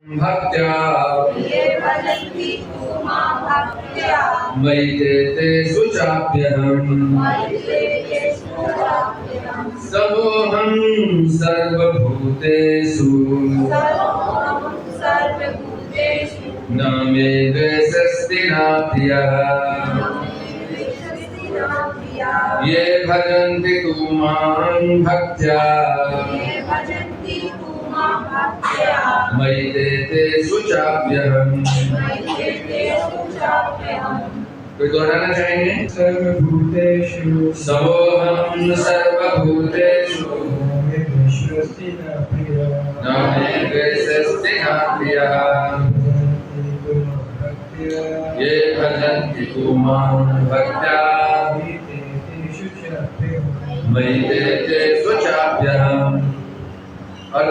भक्त्या ये भजन्ति तु मां भक्त्या मयि तेषु चाप्यहम् समोऽहं सर्वभूतेषु न मे द्वेषस्ति न प्रियः ये भजन्ति तु मां भक्त्या मयि तेषु चाप्यहम्। कोई दोहराना चाहेंगे? सर्वभूतेषु समोऽहं सर्वभूतेषु न मे द्वेषस्ति न प्रियः ये भजन्ति तु मां भक्त्या मयि तेषु चाप्यहम्। और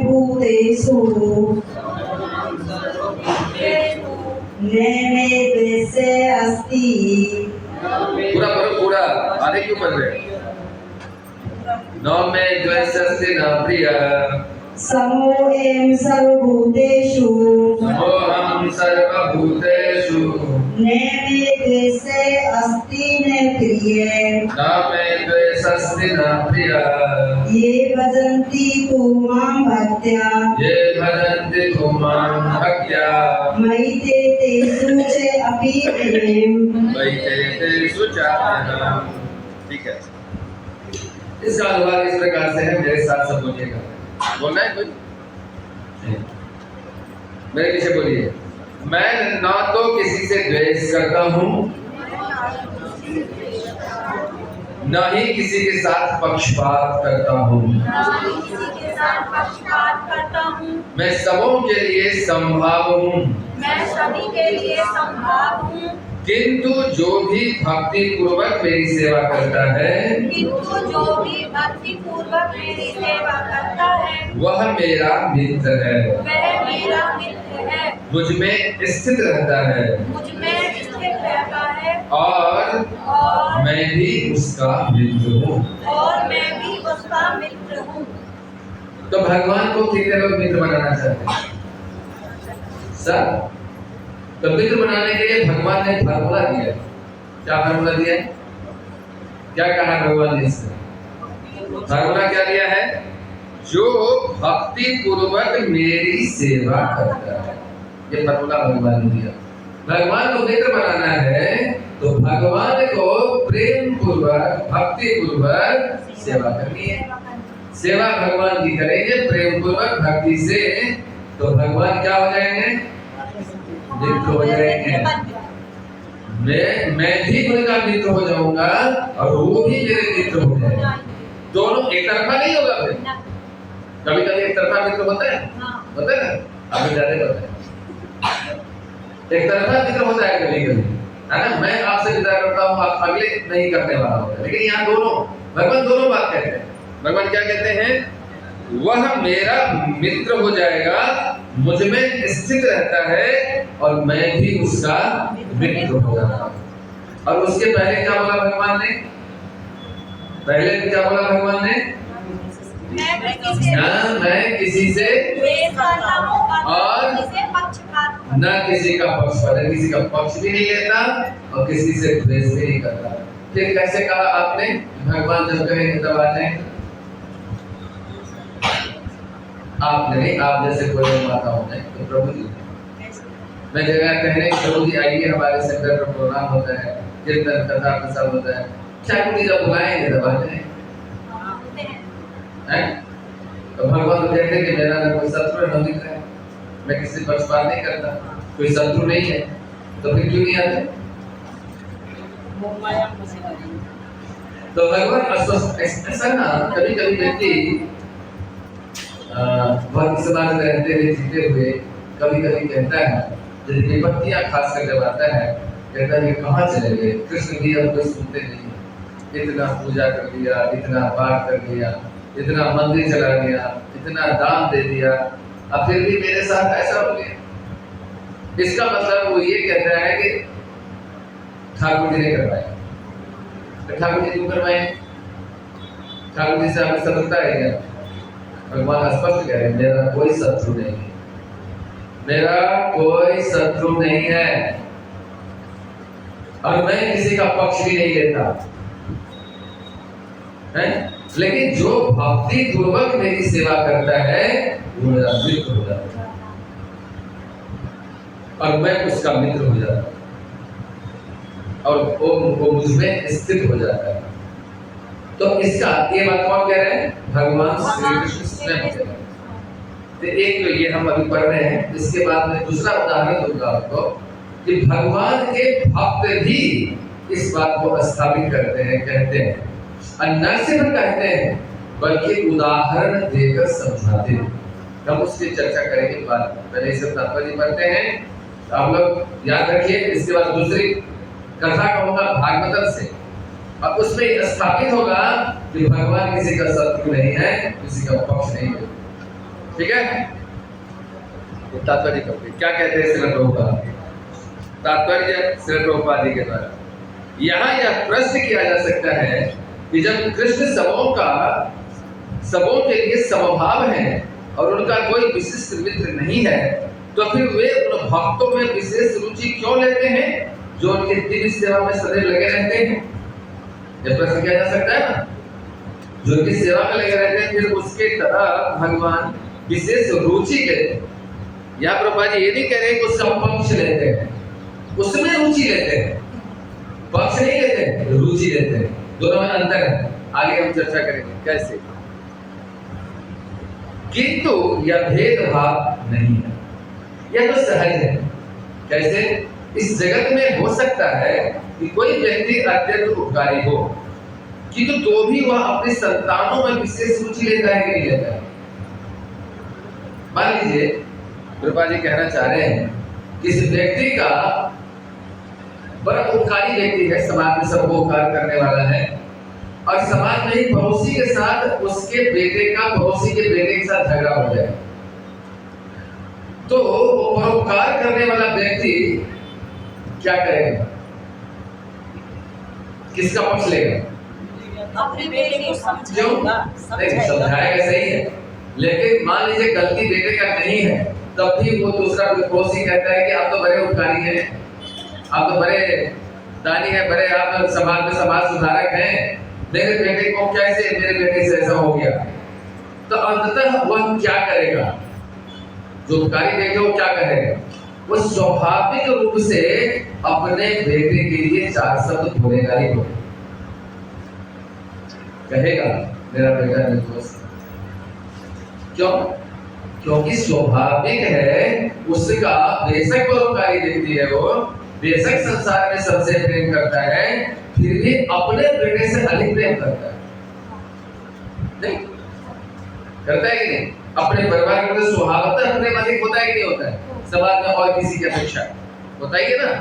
भूतेषु नैने द्वेषे अस्ति। पूरा पढ़ो पूरा, आधे क्यों पढ़ रहे? न मे द्वेषस्ति न प्रियः समोऽहं सर्वभूतेषु समोऽहं सर्वभूतेषु नैने द्वेषे अस्ति न प्रिये न मे द्वेषस्ति न प्रियः ये भजन्ति तु मां भक्त्या ये भजन्ति तु मां भक्त्या मयि तेषु च अपि मयि तेषु चाप्यहम्। ठीक है, इसका अनुवाद इस प्रकार से है, मेरे साथ सब बोलिएगा। बोलना है कोई? मेरे पीछे बोलिए। मैं ना तो किसी से द्वेष करता हूँ, न ही किसी के साथ पक्षपात करता हूँ। मैं सबों के लिए संभाव हूँ, किंतु जो भी भक्ति पूर्वक मेरी सेवा करता है वह मेरा मित्र है, मुझ में स्थित रहता है और मैं भी उसका मित्र हूँ। तो भगवान को कितने लोग मित्र बनाना चाहते हैं? सब। तो मित्र बनाने के लिए भगवान ने फार्मूला दिया। क्या फार्मूला दिया है? क्या कहा भगवान ने इसमें? फार्मूला क्या दिया है? जो भक्ति पूर्वक मेरी सेवा करता है, ये फार्मूला भगवान ने दिया। भगवान को मित्र बनाना है तो भगवान को प्रेम पूर्वक भक्ति पूर्वक सेवा करनी है। सेवा भगवान की करेंगे प्रेम पूर्वक भक्ति से, तो भगवान क्या हो जाएंगे? मित्र हो जाएंगे। मैं भी उनका मित्र हो जाऊंगा और वो भी मेरे मित्र हो जाएंगे। दोनों एक तरफा नहीं होगा। फिर कभी कभी एक तरफा मित्र होता है, होता है ना? अभी ज्यादा होता है, एक तरफा मित्र होता है कभी कभी, है ना? मैं आपसे विदा करता हूँ, आप अगले नहीं करने वाला होता है। लेकिन यहाँ दोनों भगवान दोनों बात कहते हैं। भगवान क्या कहते हैं? वह मेरा मित्र हो जाएगा, मुझ में स्थित रहता है और मैं भी उसका मित्र हो जाता हूँ। और उसके पहले क्या बोला भगवान ने? पहले क्या बोला भगवान ने? मैं किसी से और न किसी का पक्षपात, किसी का पक्ष भी नहीं लेता और किसी से द्वेष भी नहीं करता। फिर कैसे कहा आपने? भगवान जब कहेंगे तब आ जाएंगे। आप नहीं, आप जैसे कोई माता होते हैं तो प्रभु जी मैं जगह कहने प्रभु जी आइए, हमारे सेंटर पर प्रोग्राम होता है, कीर्तन कथा प्रसाद होता है, ठाकुर जी जब बुलाएंगे तब आते हैं। तो भगवान कहते हैं कि मेरा ना कोई शत्रु है न मित्र है, मैं किसी पक्षपात नहीं करता, कोई शत्रु नहीं है, तो फिर क्यों नहीं आते? तो भगवान ऐसा ना कभी कभी व्यक्ति भक्ति समाज में रहते हुए जीते हुए कभी कभी कहता है, जब विपत्तियां खास कर जब आता है, कहता है कि कहाँ चले गए कृष्ण जी, अब कोई सुनते नहीं, इतना पूजा कर दिया, इतना पाठ कर दिया, इतना मंदिर चला दिया, इतना दान दे दिया, अब फिर भी मेरे साथ ऐसा हो गया। इसका मतलब वो ये कहता है कि ठाकुर जी ने करवाया। तो ठाकुर जी क्यों करवाए? ठाकुर जी से हमें शत्रुता है क्या? भगवान स्पष्ट कह रहे हैं मेरा कोई शत्रु नहीं है, मेरा कोई शत्रु नहीं है और मैं किसी का पक्ष भी नहीं लेता है, लेकिन जो भक्ति पूर्वक मेरी सेवा करता है वो मेरा मित्र हो जाता है और मैं उसका मित्र हो जाता हूं और वो मुझ में स्थित हो जाता है। तो इसका ये बात कौन कह रहे हैं? भगवान श्री कृष्ण स्वयं कह रहे हैं। तो एक तो ये हम अभी पढ़ रहे हैं, इसके बाद में दूसरा उदाहरण दूंगा आपको कि भगवान के भक्त भी इस बात को स्थापित करते हैं, कहते हैं, और न सिर्फ कहते हैं बल्कि उदाहरण देकर समझाते हैं। हम उसकी चर्चा करेंगे बाद में, पहले इसे तात्पर्य पढ़ते हैं। तो आप लोग याद रखिए, इसके बाद दूसरी कथा कहूंगा भागवत से, और उसमें स्थापित होगा कि भगवान किसी का शत्रु नहीं है, किसी का पक्ष नहीं है। ठीक है, तो तात्पर्य करते क्या कहते हैं श्रील प्रभुपाद? तात्पर्य श्रील प्रभुपाद जी के द्वारा यहाँ यह प्रश्न किया जा सकता है कि जब कृष्ण सबों के लिए समभाव है और उनका कोई विशिष्ट मित्र नहीं है, तो फिर वे उन भक्तों में विशेष रुचि क्यों लेते हैं जो उनके दिव्य सेवा में सदैव लगे रहते हैं? यह प्रश्न किया जा सकता है ना, जो उनकी सेवा में लगे रहते हैं, फिर उसके तरफ भगवान विशेष रुचि लेते हैं। या प्रभुपाद जी ये नहीं कह रहे कि उसका पक्ष लेते हैं, उसमें रुचि लेते हैं, पक्ष नहीं लेते हैं, रुचि लेते हैं। दोनों में अंतर है, आगे हम चर्चा करेंगे कैसे। किंतु यह भेदभाव नहीं है, यह तो सहज है। कैसे? इस जगत में हो सकता है कि कोई व्यक्ति अत्यंत उपकारी हो, किंतु तो भी वह अपने संतानों में विशेष रुचि लेता है कि नहीं लेता है? मान लीजिए प्रभुपाद जी कहना चाह रहे हैं कि इस व्यक्ति का बड़ा उपकारी व्यक्ति है, समाज में सबको उपकार करने वाला है, और समाज में ही पड़ोसी के साथ उसके बेटे का पड़ोसी के बेटे के साथ झगड़ा हो जाए, तो परोपकार करने वाला व्यक्ति क्या करेगा? किसका पक्ष लेगा? अपने बेटे को समझाएगा, समझाएगा सही है, लेकिन मान लीजिए गलती बेटे का नहीं है, तब भी वो दूसरा पड़ोसी कहता है कि आप तो बड़े उपकारी हैं, आप तो बड़े दानी हैं, बड़े आप समाज में समाज सुधारक हैं, मेरे बेटे को कैसे, मेरे बेटे से ऐसा हो गया? तो अंततः वह क्या करेगा? जो उपकारी बेटे वो क्या करेगा? वो स्वाभाविक रूप से अपने बेटे के लिए चार शब्द बोलेगा ही बोलेगा, कहेगा मेरा बेटा निर्दोष। क्यों? क्योंकि स्वाभाविक है उसका, बेशक परोपकारी व्यक्ति है वो, बेशक संसार में सबसे प्रेम करता है, फिर भी अपने बेटे से अधिक प्रेम करता है। नहीं करता है कि नहीं? अपने परिवार के प्रति स्वभावतः अपने अधिक होता है कि नहीं होता है? समाज में और किसी की अपेक्षा होता ही है ना।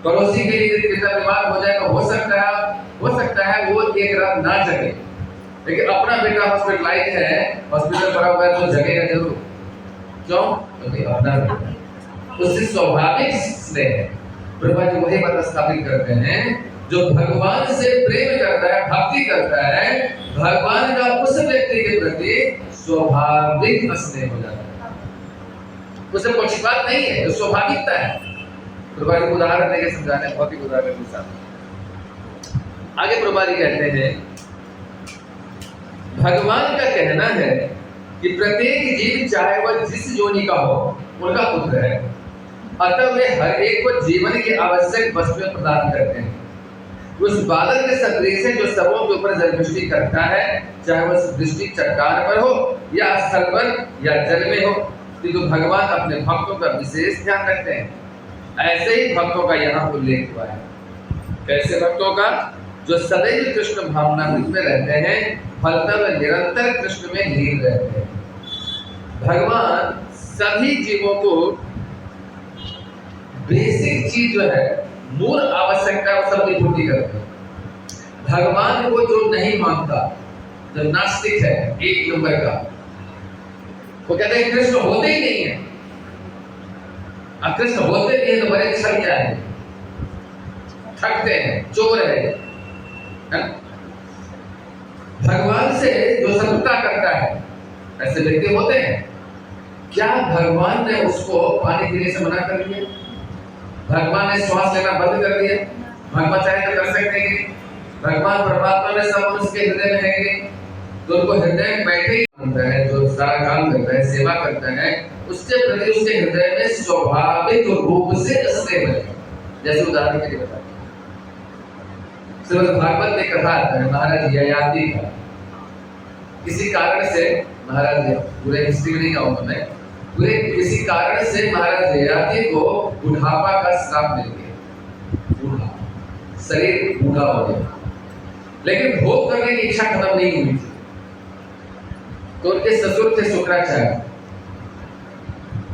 पड़ोसी के लिए यदि पिता बीमार हो जाए तो हो सकता है वो एक रात ना जगे, लेकिन अपना बेटा हॉस्पिटलाइज है, हॉस्पिटल पड़ा हुआ है, तो जगेगा जरूर। क्यों? क्योंकि अपना बेटा उससे स्वाभाविक स्नेह है। प्रभुपाद जी वही बात स्थापित करते हैं, जो भगवान से प्रेम करता है, भक्ति करता है, भगवान का उस व्यक्ति के प्रति स्वाभाविक स्नेह हो जाता है, उसे पक्षपात नहीं है, जो स्वाभाविकता है। प्रभुपाद जी उदाहरण देके समझाने, भौतिक उदाहरण के साथ आगे प्रभुपाद जी कहते हैं, भगवान का कहना है कि प्रत्येक जीव चाहे वह जिस योनि का हो उनका पुत्र है, अतः वे हर एक को जीवन की आवश्यक वस्तुएं प्रदान करते हैं। उस बादल के सदृश है जो सबों के ऊपर जल वृष्टि करता है, चाहे वह वृष्टि चट्टान पर हो या स्थल पर या जल में हो, तो भगवान अपने भक्तों का विशेष ध्यान रखते हैं। ऐसे ही भक्तों का यहाँ उल्लेख हुआ है। कैसे भक्तों का? जो सदैव कृष्ण भावनामृत में रहते हैं, फलतः निरंतर कृष्ण में लीन रहते हैं। भगवान सभी जीवों को बेसिक चीज जो है, मूल आवश्यकता वो सबकी पूर्ति करते हैं। भगवान को जो नहीं मानता, जो नास्तिक है एक नंबर का, वो कहते हैं कृष्ण होते ही नहीं है। कृष्ण होते नहीं है तो बड़े छल क्या है, ठगते हैं, चोर है। भगवान से जो शत्रुता करता है, ऐसे व्यक्ति होते हैं। क्या भगवान ने उसको पानी पीने से मना कर दिया? भगवान ने श्वास लेना बंद कर दिया? भगवान चाहे तो कर सकते हैं। भगवान परमात्मा ने सब उसके हृदय में है कि तो उनको हृदय में बैठे ही बनता है, जो सारा काम करता है, सेवा करता है, उसके प्रति उसके हृदय में स्वाभाविक रूप से स्नेह बनेगा। जैसे उदाहरण के लिए बताते हैं, श्रीमद् भागवत में कथा आता है महाराज ययाति का। किसी कारण से महाराज, पूरे हिस्ट्री में नहीं कहूँगा मैं, पूरे किसी कारण से महाराज ययाति को बुढ़ापा का श्राप मिल गया। बूढ़ा, शरीर बूढ़ा हो गया, लेकिन भोग करने की इच्छा खत्म नहीं हुई थी। तो उनके ससुर थे शुक्राचार्य,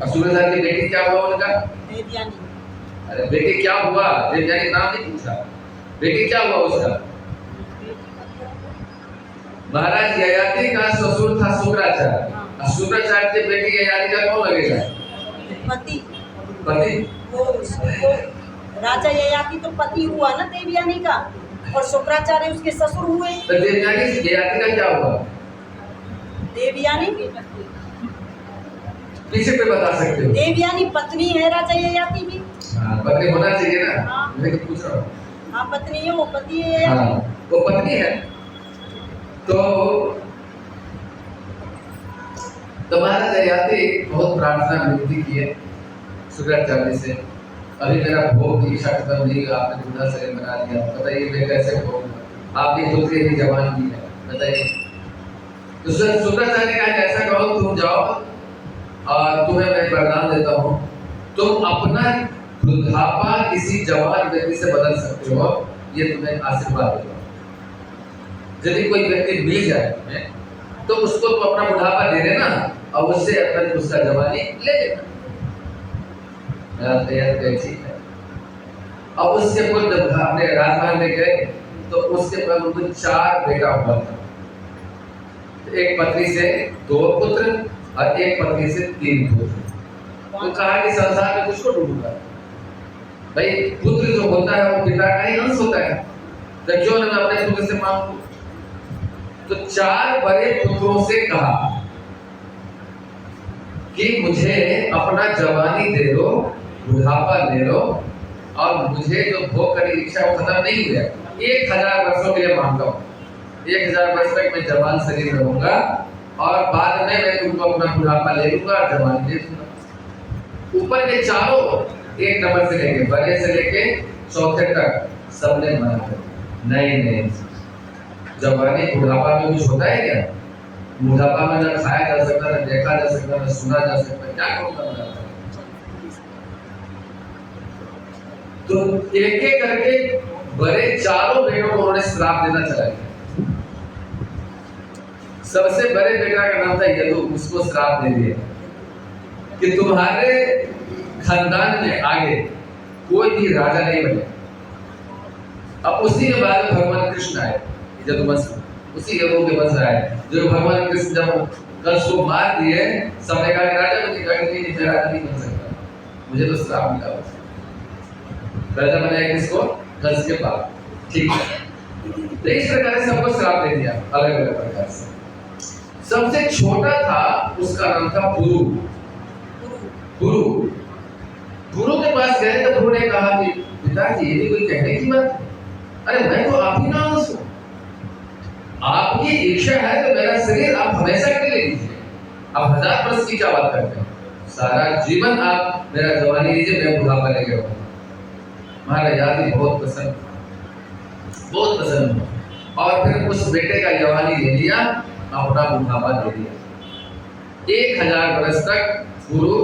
और शुक्राचार्य की बेटी क्या हुआ उनका? देवयानी। अरे बेटी क्या हुआ? देवयानी नाम नहीं पूछा, बेटी क्या हुआ उसका? महाराज ययाति का ससुर था शुक्राचार्य, और शुक्राचार्य की बेटी ययाति का कौन लगेगा? पति। पति। वो राजा ययाति तो पति हुआ ना देवयानी का, और शुक्राचार्य उसके ससुर हुए। तो देवयानी से ययाति का क्या हुआ? देवयानी पीछे पे बता सकते हो? देवयानी पत्नी है राजा ययाति की। हाँ, पत्नी होना चाहिए ना। हाँ। मैं तो पूछ रहा हूँ। हाँ पत्नी है, वो पति है। हाँ, वो पत्नी है। तो महाराज ययाति बहुत प्रार्थना विनती की है शुक्राचार्य से, अभी मेरा भोग की इच्छा खत्म नहीं, आपने बूढ़ा शरीर बना दिया, बताइए मैं कैसे भोग? आपकी पुत्री भी जवान की है, बताइए। तो शुक्राचार्य ने कहा ऐसा करो, तुम जाओ और तुम्हें मैं वरदान देता हूँ, तुम अपना वृद्धापा किसी जवान व्यक्ति से बदल सकते हो, ये तुम्हें आशीर्वाद देता हूँ। यदि कोई व्यक्ति मिल जाए तुम्हें, तो उसको तुम अपना बुढ़ापा दे देना और उससे अपना उसका जवानी ले लेना। ठीक है। अब उसके बाद जब अपने राजमहल में गए तो उसके बाद उनको 4 बेटा हुआ था। एक पत्नी से 2 पुत्र और एक पत्नी से 3 पुत्र। तो कहा कि संसार में किसको ढूंढूंगा? भाई पुत्र जो होता है वो पिता का ही अंश होता है, तो क्यों ना मैं अपने पुत्र से मांगूं? तो 4 बड़े पुत्रों से कहा कि मुझे अपना जवानी दे दो, बुढ़ापा ले लो, और मुझे जो भोग करने की इच्छा वो खत्म नहीं हुआ, 1000 वर्षों के लिए मांगता हूँ। 1000 वर्ष तक मैं जवान शरीर रहूंगा और बाद में मैं तुमको अपना बुढ़ापा ले लूंगा और जवानी दे दूंगा। ऊपर के चारों एक नंबर से लेके बड़े से लेके चौथे तक सबने मना कर नहीं, जवानी बुढ़ापा में कुछ होता है क्या? बुढ़ापा में न खाया जा सकता, न देखा जा सकता, न सुना जा सकता, क्या करूंगा? तो एक एक करके बड़े चारों बेटों को उन्होंने श्राप देना चला गया। सबसे बड़े बेटा का नाम था यदु, उसको श्राप दे दिया कि तुम्हारे खानदान में आगे कोई भी राजा नहीं बने। अब उसी के बाद भगवान कृष्ण आए, यदुवंश, उसी यदु के वंश आए, जो भगवान कृष्ण जब कंस को मार दिए, सबने कहा कि राजा बनेगा, नहीं मैं राजा नहीं बन सकता, मुझे तो श्राप मिला। राजा बनाया किसको? कंस के पाप। ठीक है, तो इस प्रकार से सबको श्राप दे दिया अलग अलग प्रकार से। सबसे छोटा था उसका नाम था पुरु। पुरु के पास गए तो पुरु ने कहा कि पिताजी ये कोई कहने की बात? अरे मैं तो आप ही का अंश हूं, आपकी इच्छा है तो मेरा शरीर आप हमेशा के लिए लीजिए, आप 1000 वर्ष की क्या बात करते हैं? सारा जीवन आप मेरा जवानी लीजिए, मैं बुढ़ापा ले गया। महाराज ययाति बहुत पसंद हुआ और फिर उस बेटे का जवानी ले लिया, अपना बुढ़ापा दे दिया। 1000 वर्ष तक गुरु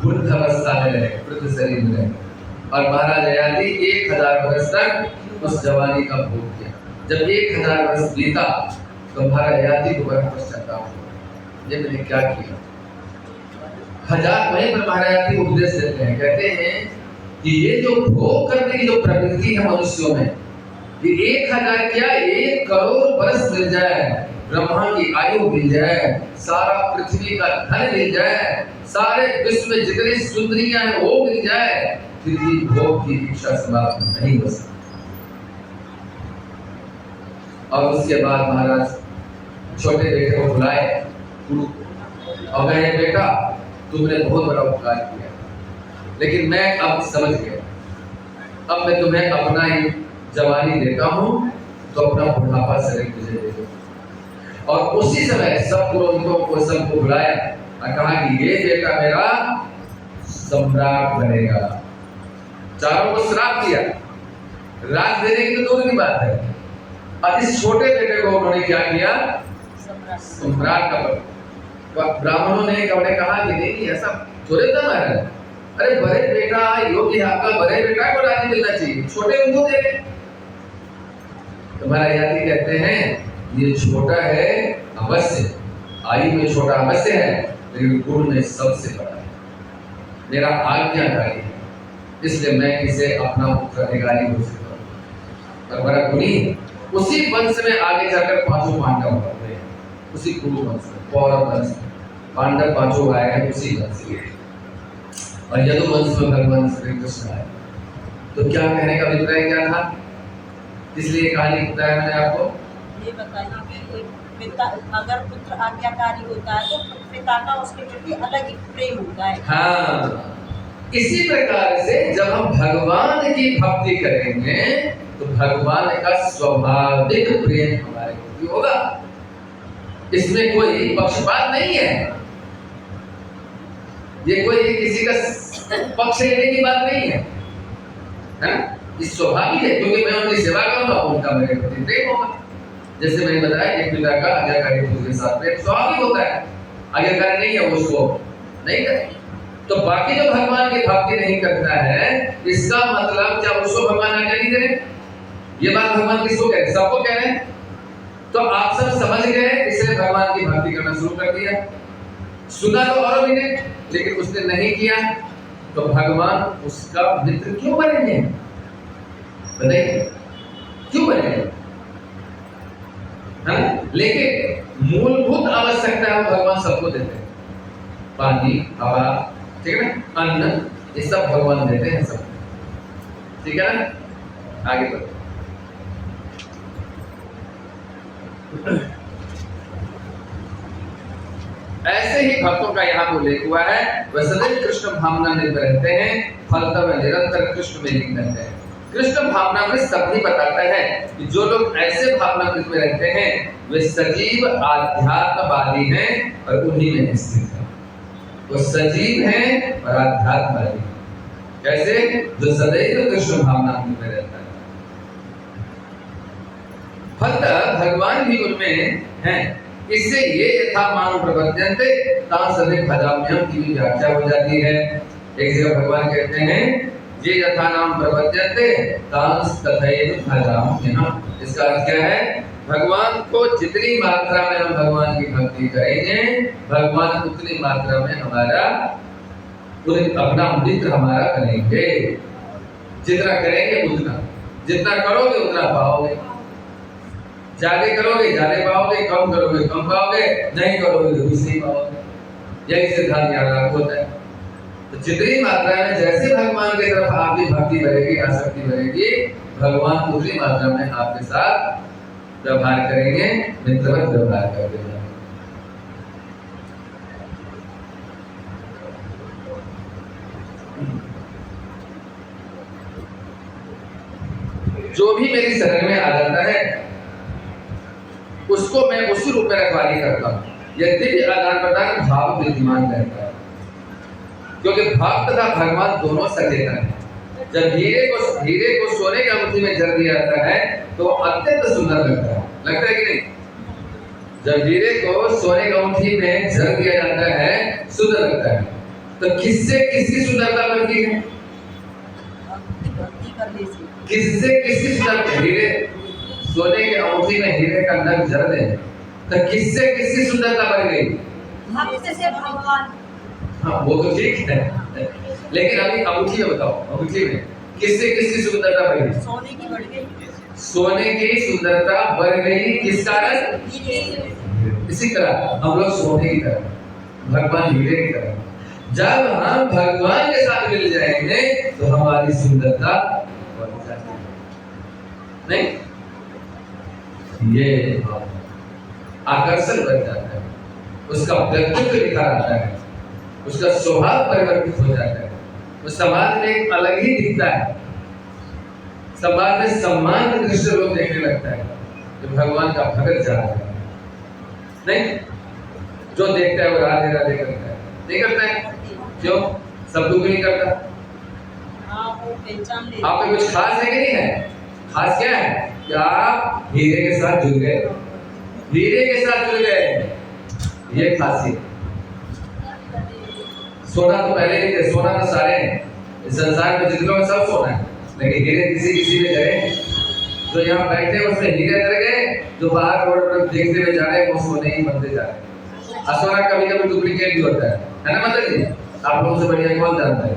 वृद्ध अवस्था में रहे, वृद्ध शरीर में रहे, और महाराज ययाति 1000 वर्ष तक उस जवानी का भोग किया। जब 1000 वर्ष बीता तो महाराज ययाति को बड़ा पश्चाताप हुआ, ये मैंने क्या किया। वहीं पर महाराज ययाति उपदेश देते हैं, कहते हैं कि ये जो भोग करने की जो प्रवृत्ति है मनुष्यों में, ये 1000 क्या 1 करोड़ वर्ष मिल जाए, ब्रह्मा की आयु मिल जाए, सारा पृथ्वी का धन मिल जाए, सारे विश्व में जितनी सुंदरियां हैं वो मिल जाए, फिर भी भोग की इच्छा समाप्त नहीं हो सकती। और उसके बाद महाराज छोटे बेटे को बुलाए और कहे बेटा तुमने बहुत बड़ा उपकार किया, लेकिन मैं अब समझ गया, अब मैं तुम्हें अपना ही जवानी देता हूँ, तो अपना बुढ़ापा शरीर मुझे दे दो। और उसी समय सब पुरोहितों को सबको बुलाया और कहा कि ये बेटा मेरा सम्राट बनेगा। चारों को श्राप दिया, राज देने की तो दूर की बात है, और इस छोटे बेटे को उन्होंने क्या किया, सम्राट का पद। ब्राह्मणों ने कहा कि नहीं ऐसा थोड़े ना है, अरे बड़े बेटा योग्य आपका, बड़े बेटा को राज मिलना चाहिए, छोटे उनको दे रहे। तुम्हारा यादी कहते हैं ये छोटा है अवश्य, आयु में छोटा अवश्य है, लेकिन गुण में सबसे बड़ा है, मेरा आज्ञाकारी है, इसलिए मैं इसे अपना उत्तराधिकारी घोषित करूं। और बड़ा गुणी उसी वंश में आगे जाकर पांचों पांडव होते हैं, उसी कुरु वंश में, पौरव वंश में पांडव पांचों आए हैं उसी वंश के। और यदु वंश में भगवान श्री कृष्ण आए। तो क्या कहने का अभिप्राय क्या था, इसलिए कहानी बताया मैंने आपको। ये बताइए कि एक पिता अगर पुत्र आज्ञाकारी होता है तो पिता का उसके प्रति अलग ही प्रेम होता है। हाँ, इसी प्रकार से जब हम भगवान की भक्ति करेंगे तो भगवान का स्वाभाविक प्रेम हमारे प्रति होगा, इसमें कोई पक्षपात नहीं है, ये कोई किसी का पक्ष लेने की बात नहीं है, है ना? ये स्वाभाविक है, क्योंकि मैं उनकी सेवा करूंगा, उनका मेरे प्रति प्रेम होगा। जैसे मैंने बताया एक पिता का आज्ञाकारी पुत्र के साथ प्रेम स्वाभाविक होता है, आज्ञाकारी नहीं है उसको नहीं करे। तो बाकी जो भगवान की भक्ति नहीं करता है, इसका मतलब क्या उसको भगवान आज्ञा नहीं दे रहे? ये बात भगवान किसको कह रहे हैं? सबको कह रहे हैं। तो आप सब समझ गए, इसलिए भगवान की भक्ति करना शुरू कर दिया। सुना तो और भी ने, लेकिन उसने नहीं किया, तो भगवान उसका मित्र क्यों बनेंगे? बताइए क्यों बनेंगे? है ना? लेकिन मूलभूत आवश्यकता है भगवान सबको देते हैं, पानी, हवा, ठीक है ना, अन्न, ये सब भगवान देते हैं सब, ठीक है ना? आगे बढ़ो। ऐसे ही भक्तों का यहाँ उल्लेख हुआ है, वह सदैव कृष्ण भावना में रहते हैं, फलतः वह निरंतर कृष्ण में लीन रहते हैं। कृष्ण भावना में सब ही बताता है कि जो लोग ऐसे भावना में रहते हैं वे सजीव आध्यात्मवादी हैं और उन्हीं में स्थित हैं। वो सजीव हैं और आध्यात्मवादी। कैसे? जो सदैव कृष्ण भावना में रहता है। फलतः भगवान भी उनमें हैं। इससे ये यथा मानव प्रबंधनते तां सदैव भजाम्यहम् की भी व्याख्या हो जाती है। एक जगह भगवान कहते हैं ये यथा नाम प्रबंधनते तां तथैव भजाम्यहम्। इसका अर्थ क्या है? भगवान को जितनी मात्रा में हम भगवान की भक्ति करेंगे, भगवान उतनी मात्रा में हमारा अपना मित्र हमारा बनेंगे। जितना करेंगे उतना, जितना करोगे उतना पाओगे। ज्यादा करोगे ज्यादा पाओगे, कम करोगे कम पाओगे, नहीं करोगे तो कुछ नहीं पाओगे। यही सिद्धांत याद रखो होता है। तो जितनी मात्रा में जैसे भगवान की तरफ आपकी भक्ति बढ़ेगी, आसक्ति बढ़ेगी, भगवान उतनी मात्रा में आपके साथ व्यवहार करेंगे, मित्रवत व्यवहार करेंगे। जो भी मेरी शरण में आ जाता है उसको मैं उसी रूप में रखवाली करता हूँ। यह दिव्य आदान प्रदान भाव विद्यमान रहता है, क्योंकि भाव तथा भगवान दोनों सचेतन हैं। जब हीरे को सोने की अंगूठी में जड़ दिया जाता है तो अत्यंत सुंदर लगता है कि नहीं? जब हीरे को सोने की अंगूठी में जड़ दिया जाता है सुंदर लगता है। तो किससे किसकी सुंदरता बढ़ती है? किससे किसकी सुंदरता? हीरे, सोने के अंगूठी में हीरे का नग जड़ दे तो किससे किसकी सुंदरता बढ़ गई? भक्त से भगवान। हाँ वो तो ठीक है, लेकिन अभी अंगूठी में बताओ, अंगूठी में किससे किसकी सुंदरता बढ़ गई? सोने की बढ़ गई। सोने की सुंदरता बढ़ गई किस कारण? इसी तरह हम लोग सोने की तरह, भगवान हीरे की तरह। जब हम भगवान के साथ मिल जाएंगे तो हमारी सुंदरता बढ़ जाती है। नहीं, ये आकर्षण बढ़ जाता है, उसका व्यक्तित्व निखर आता है। उसका स्वभाव परिवर्तित हो जाता है, वो समाज में एक अलग ही दिखता है, समाज में सम्मान की दृष्टि से लोग देखने लगता है कि भगवान का भगत जा रहा है। नहीं, जो देखता है वो राधे राधे करता है, नहीं करता है? क्यों? सब लोग नहीं करता। हाँ, वो पहचान ले। आप में कुछ खास है कि नहीं है? खास क्या है कि आप हीरे के साथ जुड़ गए, हीरे के साथ जुड़ गए, ये खासियत। सोना तो पहले ही थे, सोना तो सारे हैं इस संसार में, जितनों में सब सोना है, लेकिन हीरे किसी किसी में गए। जो यहाँ बैठे हैं उसमें हीरे कर गए, जो बाहर रोड पर देखते हुए जा रहे हैं वो सोने ही बनते जा रहे हैं। सोना कभी कभी डुप्लीकेट भी होता है ना मतलब जी? आप लोगों से बढ़िया कौन जानता है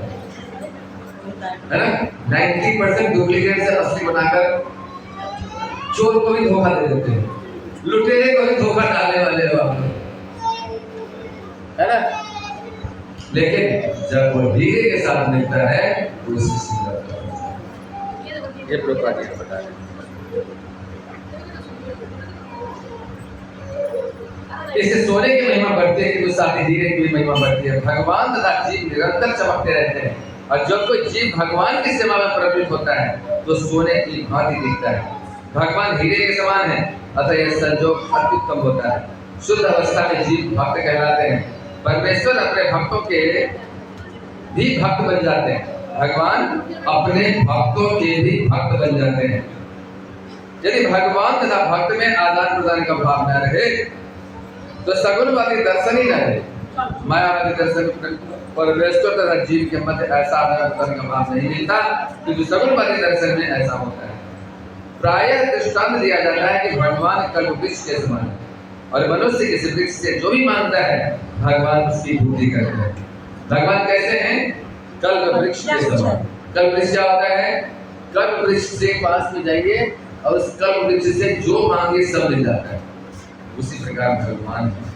ना? 90% डुप्लीकेट से असली बनाकर चोर को भी धोखा दे देते हैं, लुटेरे को भी धोखा डालने वाले हो आप लोग, है ना? लेकिन जब वो हीरे के साथ मिलता है तो उसकी सुंदरता ये प्रभुपाद जी बता रहे हैं। इससे सोने की महिमा बढ़ती है कि साथ ही हीरे की महिमा बढ़ती है। भगवान तथा जीव निरंतर चमकते रहते हैं, और जब कोई जीव भगवान की सेवा में प्रवृत्त होता है तो सोने की भांति दिखता है। भगवान हीरे के समान है, अतः यह संयोग अत्युत्तम होता है। शुद्ध अवस्था में जीव भक्त कहलाते हैं। परमेश्वर अपने भक्तों के भी भक्त बन जाते हैं, भगवान अपने भक्तों के भी भक्त बन जाते हैं। यदि भगवान तथा भक्त में आदान प्रदान का भाव न रहे तो सगुणवादी दर्शन ही न रहे। मायावादी दर्शन परमेश्वर तथा जीव के मध्य ऐसा आदान प्रदान का भाव नहीं मिलता, क्योंकि सगुणवादी दर्शन में ऐसा होता है। प्रायः दृष्टांत दिया जाता है कि भगवान कल्प वृक्ष के समान है, और मनुष्य किसी वृक्ष से जो भी मानता है भगवान उसकी पूर्ति करते हैं। भगवान कैसे हैं? कल्प वृक्ष के समान। कल्प वृक्ष क्या होता है? कल्प वृक्ष से पास में जाइए और उस कल्प वृक्ष से जो मांगे सब मिल जाता है। उसी प्रकार भगवान है।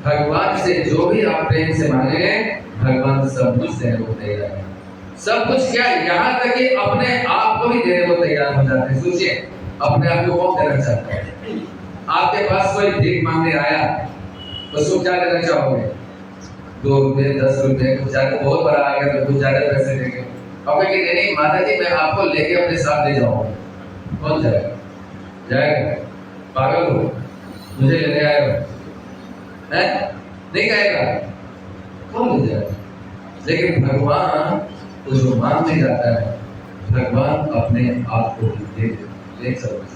भगवान से जो भी आप प्रेम से मांगे भगवान सब कुछ देने को तैयार है। सब कुछ क्या, यहाँ तक कि अपने आप को भी देने को तैयार हो जाते हैं। सोचिए, अपने आप को कौन देना चाहता है? आपके पास कोई भीख मांगने आया तो उसको क्या देना चाहोगे? 2 रुपए, 10 रुपए, कुछ ज्यादा बहुत बड़ा आ गया तो कुछ ज्यादा पैसे देंगे। अब कहेंगे नहीं माता जी मैं आपको लेके अपने साथ ले जाऊंगा। कौन जाएगा? जाएगा? पागल हो, मुझे लेने आएगा है? नहीं कहेगा, कौन ले जाएगा? लेकिन भगवान तो जो मांगने जाता है भगवान अपने आप को ले सकते,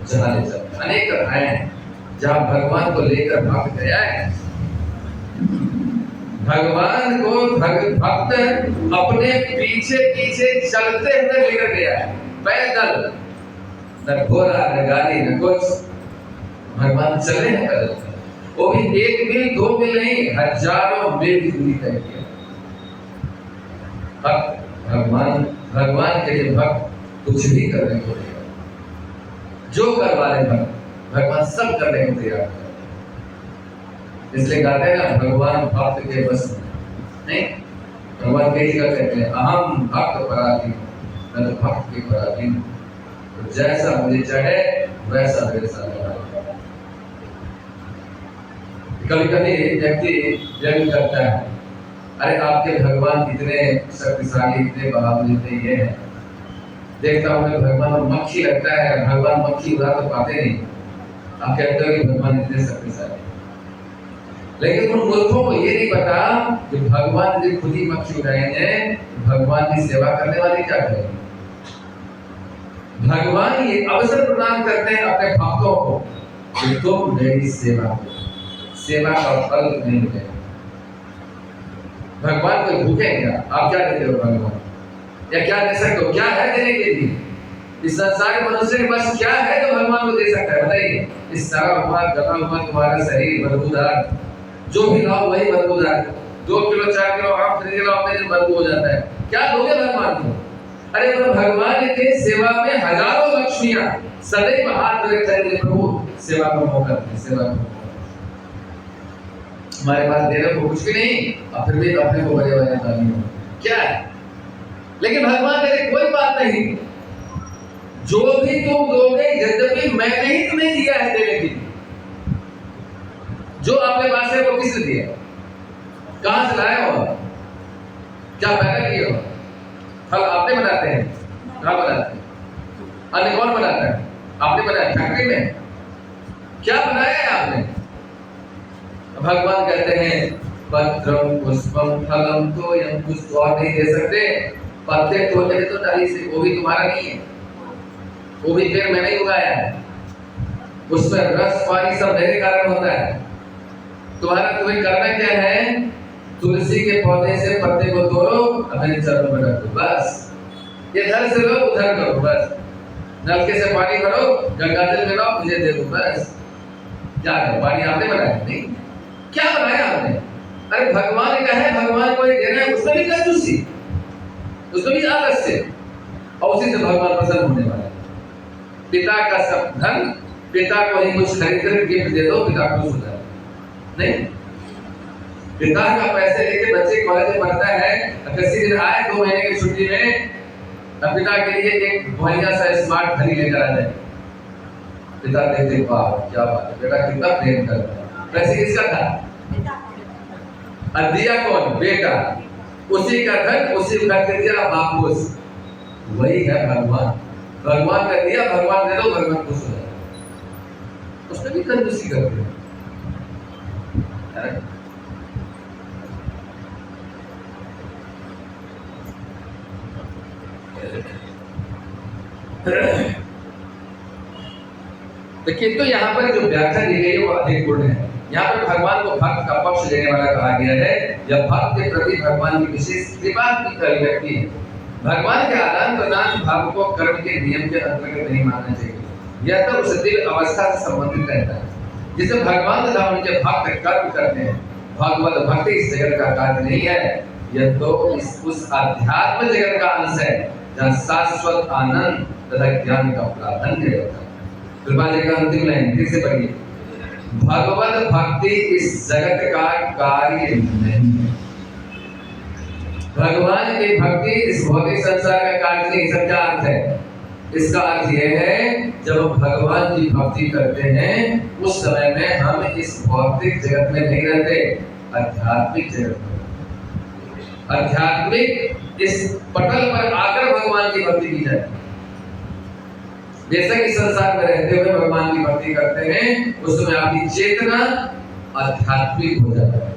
जहाँ ले सकते। अनेक कथाएं हैं जहाँ भगवान को लेकर भक्त गया है। भगवान को भक्त अपने पीछे पीछे चलते हुए लेकर गया है, पैदल, न घोड़ा न गाड़ी न कुछ, भगवान चले हैं पैदल, वो भी 1 मील 2 मील नहीं, हजारों मील की दूरी तय किया। भगवान के लिए भक्त कुछ भी करने को तैयार, जो करवा ले भगवान सब करने को तैयार है। इसलिए कहते हैं ना भगवान भक्त के बस नहीं। भगवान कई जगह कहते हैं अहम भक्त पराधीन, मैं तो भक्त के पराधीन, तो जैसा मुझे चढ़े वैसा मेरे साथ लगा। कभी कभी व्यक्ति व्यंग करता है, अरे आपके भगवान इतने शक्तिशाली, इतने बहादुर, इतने ये हैं, देखता हूँ मैं भगवान मक्खी लगता है, भगवान मक्खी उड़ा तो पाते नहीं। आप कहते हो कि भगवान इतने शक्तिशाली, लेकिन उन मूर्खों को ये नहीं पता कि भगवान ने खुद ही मक्खी उड़ाएंगे, भगवान की सेवा करने वाले क्या करेंगे? भगवान ये अवसर प्रदान करते हैं अपने भक्तों को कि तुम मेरी सेवा का फल नहीं मिलेगा। भगवान को भूखे क्या? आप क्या देते हो भगवान, या क्या दे सकते हो? क्या है देने के लिए? इस संसार के मनुष्य के पास क्या है जो भगवान को दे सकता है? बताइए। इस सारा हुआ गला हुआ तुम्हारा शरीर बदबूदार, जो भी लाओ वही बदबूदार, 2 किलो 4 किलो आम खरीद लाओ अपने बदबू हो जाता है। क्या दोगे भगवान को? अरे तो भगवान के सेवा में हजारों लक्ष्मियां सदैव हाथ जोड़े खड़े, प्रभु सेवा का मौका दे, सेवा का मौका। हमारे पास देने को कुछ भी नहीं, और फिर भी अपने को बड़े बड़े दानी हो क्या है? लेकिन भगवान कहते कोई बात नहीं, जो भी तुम दोगे यद्यपि मैंने ही तुम्हें दिया है देने के लिए, जो आपके पास है वो किसने दिया? कहां से लाए हो? क्या पैदा किए हो? फल आपने बनाते हैं? कहां बनाते हैं? अन्य कौन बनाता है? आपने बनाया फैक्ट्री में? क्या बनाया है आपने? भगवान कहते हैं पत्रम पुष्पम फलम तो यम, कुछ तो और नहीं दे सकते, पत्ते तोड़े तो डाली से, वो भी तुम्हारा नहीं है, वो भी पेड़ मैंने ही उगाया है, उसमें रस पानी सब मेरे कारण होता है। तुम्हें करना क्या है? तुलसी के पौधे से पत्ते को तोड़ो, अपने चरणों में रखो, बस। इधर से लो उधर करो, बस। नलके से पानी भरो, गंगाजल में लाओ, मुझे दे दो, बस। क्या है? पानी आपने बनाया नहीं? क्या बनाया आपने? अरे भगवान ने कहा है, भगवान को ये देना है, उसमें भी कंजूसी, उसमें भी आलस्य, और उसी से भगवान प्रसन्न होने वाला है। पिता का सब धन पिता को ही कुछ खरीद कर गिफ्ट दे दो, पिता खुश हो जाए। नहीं, पिता का पैसे लेके बच्चे कॉलेज में पढ़ता है, किसी दिन आए 2 महीने की छुट्टी में, अब पिता के लिए एक बढ़िया सा स्मार्ट घड़ी लेकर आ जाए। पिता देखते, वाह क्या बात है, बेटा कितना प्रेम करता है। पैसे किसका था? और दिया कौन? बेटा। उसी का धन उसी का दिया वापस। वही है भगवान। भगवान का दिया, भगवान दे दो, भगवान खुश हो जाए। उसमें भी कंजूसी करते हैं। देखिए, तो यहाँ पर जो व्याख्या दी गई है वो अधिक पूर्ण है। यहाँ पर भगवान को भक्त का पक्ष लेने वाला कहा गया है। यह भक्त के प्रति भगवान की विशेष कृपा की अभिव्यक्ति है। भगवान के आदान प्रदान भाव को कर्म के नियम के अंतर्गत नहीं मानना चाहिए। यह तो उस दिव्य अवस्था से संबंधित रहता है जिसे भगवान तथा उनके भक्त कर्म करते हैं। भगवत भक्ति इस जगत का कार्य नहीं है, यह तो उस आध्यात्म जगत का अंश है जहाँ शाश्वत आनंद तथा ज्ञान का प्राधान्य होता है। कृपा जी का अंतिम लाइन फिर से पढ़िए। भगवत भक्ति इस जगत का कार्य नहीं है। भगवान की भक्ति इस भौतिक संसार का कार्य नहीं। इसका क्या अर्थ है? इसका अर्थ यह है, जब भगवान की भक्ति करते हैं उस समय में हम इस भौतिक जगत में नहीं रहते, आध्यात्मिक जगत में। आध्यात्मिक इस पटल पर आकर भगवान की भक्ति की जाती है। जैसे कि संसार में रहते हुए भगवान की भक्ति करते हैं, उस समय आपकी चेतना आध्यात्मिक हो जाता है।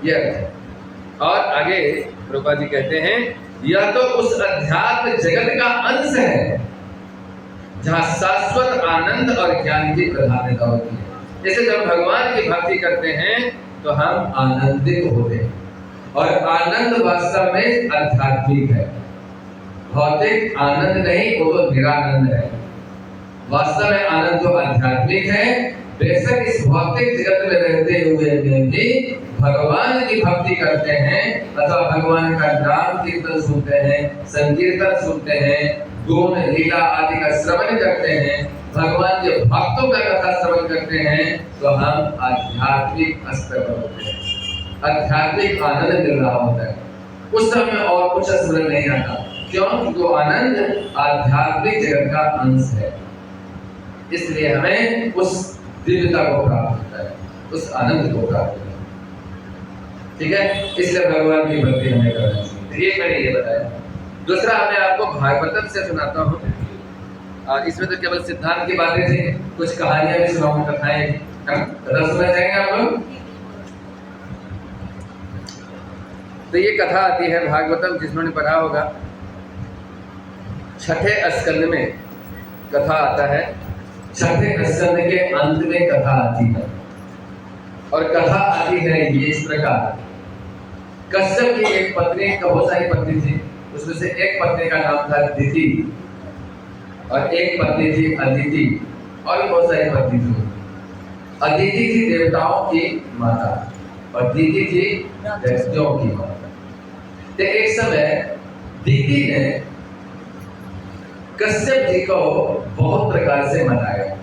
यह अर्थ है। और आगे प्रभुपाद जी कहते हैं, यह तो उस अध्यात्म जगत का अंश है जहाँ शाश्वत आनंद और ज्ञान की प्रधानता होती है। जैसे जब भगवान की भक्ति करते हैं तो हम आनंदित होते हैं, और आनंद वास्तव में आध्यात्मिक है। भौतिक आनंद नहीं, वो तो निरानंद है। वास्तव में आनंद तो आध्यात्मिक है। बेशक इस भौतिक जगत में रहते हुए भी भगवान की भक्ति करते हैं अथवा भगवान का नाम कीर्तन सुनते हैं, संकीर्तन सुनते हैं, गुण लीला आदि का श्रवण करते हैं, भगवान के भक्तों का कथा श्रवण करते हैं, तो हम आध्यात्मिक स्तर पर होते हैं। आध्यात्मिक आनंद मिल रहा होता है। उस समय और कुछ स्मरण नहीं आता। क्यों? क्योंकि आनंद आध्यात्मिक जगत का अंश है। इसलिए हमें उस दिव्यता को प्राप्त होता है, उस आनंद को प्राप्त होता है। ठीक है, इसलिए भगवान की भक्ति हमें करना चाहिए। ये मैंने ये बताया। दूसरा मैं आपको भागवतम से सुनाता हूँ। इसमें तो केवल सिद्धांत की बातें थी, कुछ कहानियां भी सुनाऊंगा, कथाएं कथा सुनना चाहेंगे आप लोग? तो ये कथा आती है भागवतम, जिसने पढ़ा होगा। 6ठे स्कंद में कथा आता है। 6ठे स्कंद के अंत में कथा आती है, और कथा आती है ये इस प्रकार। कश्यप की एक पत्नी, बहुत सारी पत्नी थी, उसमें से एक पत्नी का नाम था दिति, और एक पत्नी थी अदिति, और बहुत सारी पत्नी थी। अदिति थी देवताओं की माता, और दिति थी दैत्यों की माता। तो एक समय दिति ने कश्यप जी को बहुत प्रकार से मनाया,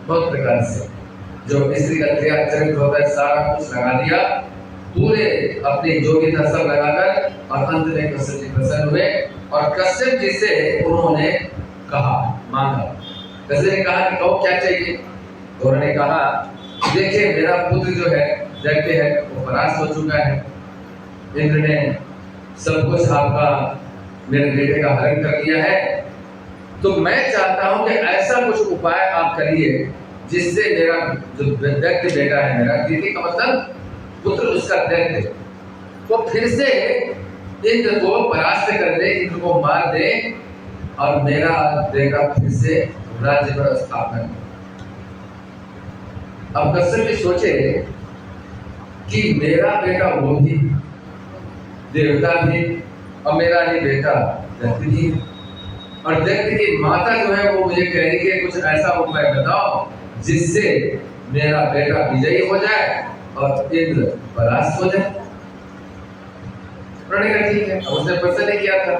बहुत प्रकार से। जो स्त्री का चरित्र होता है सारा कुछ लगा दिया, पूरे अपनी योग्यता सब लगाकर, और अंत में कश्यप जी प्रसन्न हुए, और कश्यप जी से उन्होंने कहा, मांगा। कश्यप ने कहा कि कहो क्या चाहिए? तो उन्होंने कहा देखिए मेरा पुत्र जो है दैत्य है वो परास्त हो चुका है, इंद्र ने सब कुछ आपका मेरे बेटे का हरण कर लिया है। तो मैं चाहता हूं कि ऐसा कुछ उपाय आप करिए जिससे मेरा जो दैत्य बेटा है, मेरा दीदी का मतलब पुत्र उसका दैत्य, तो फिर से इंद्र को परास्त कर दे, इंद्र को मार दे और मेरा बेटा फिर से राज्य पर स्थापना करे। अब कश्यप भी सोचे कि मेरा बेटा वो भी देवता भी और मेरा ही बेटा दैत्य भी, और दैत्य की माता जो है वो मुझे कह रही है कुछ ऐसा उपाय बताओ जिससे मेरा बेटा विजयी हो जाए और इंद्र परास्त हो जाए। उन्होंने कहा ठीक है। अब उसने प्रश्न किया था,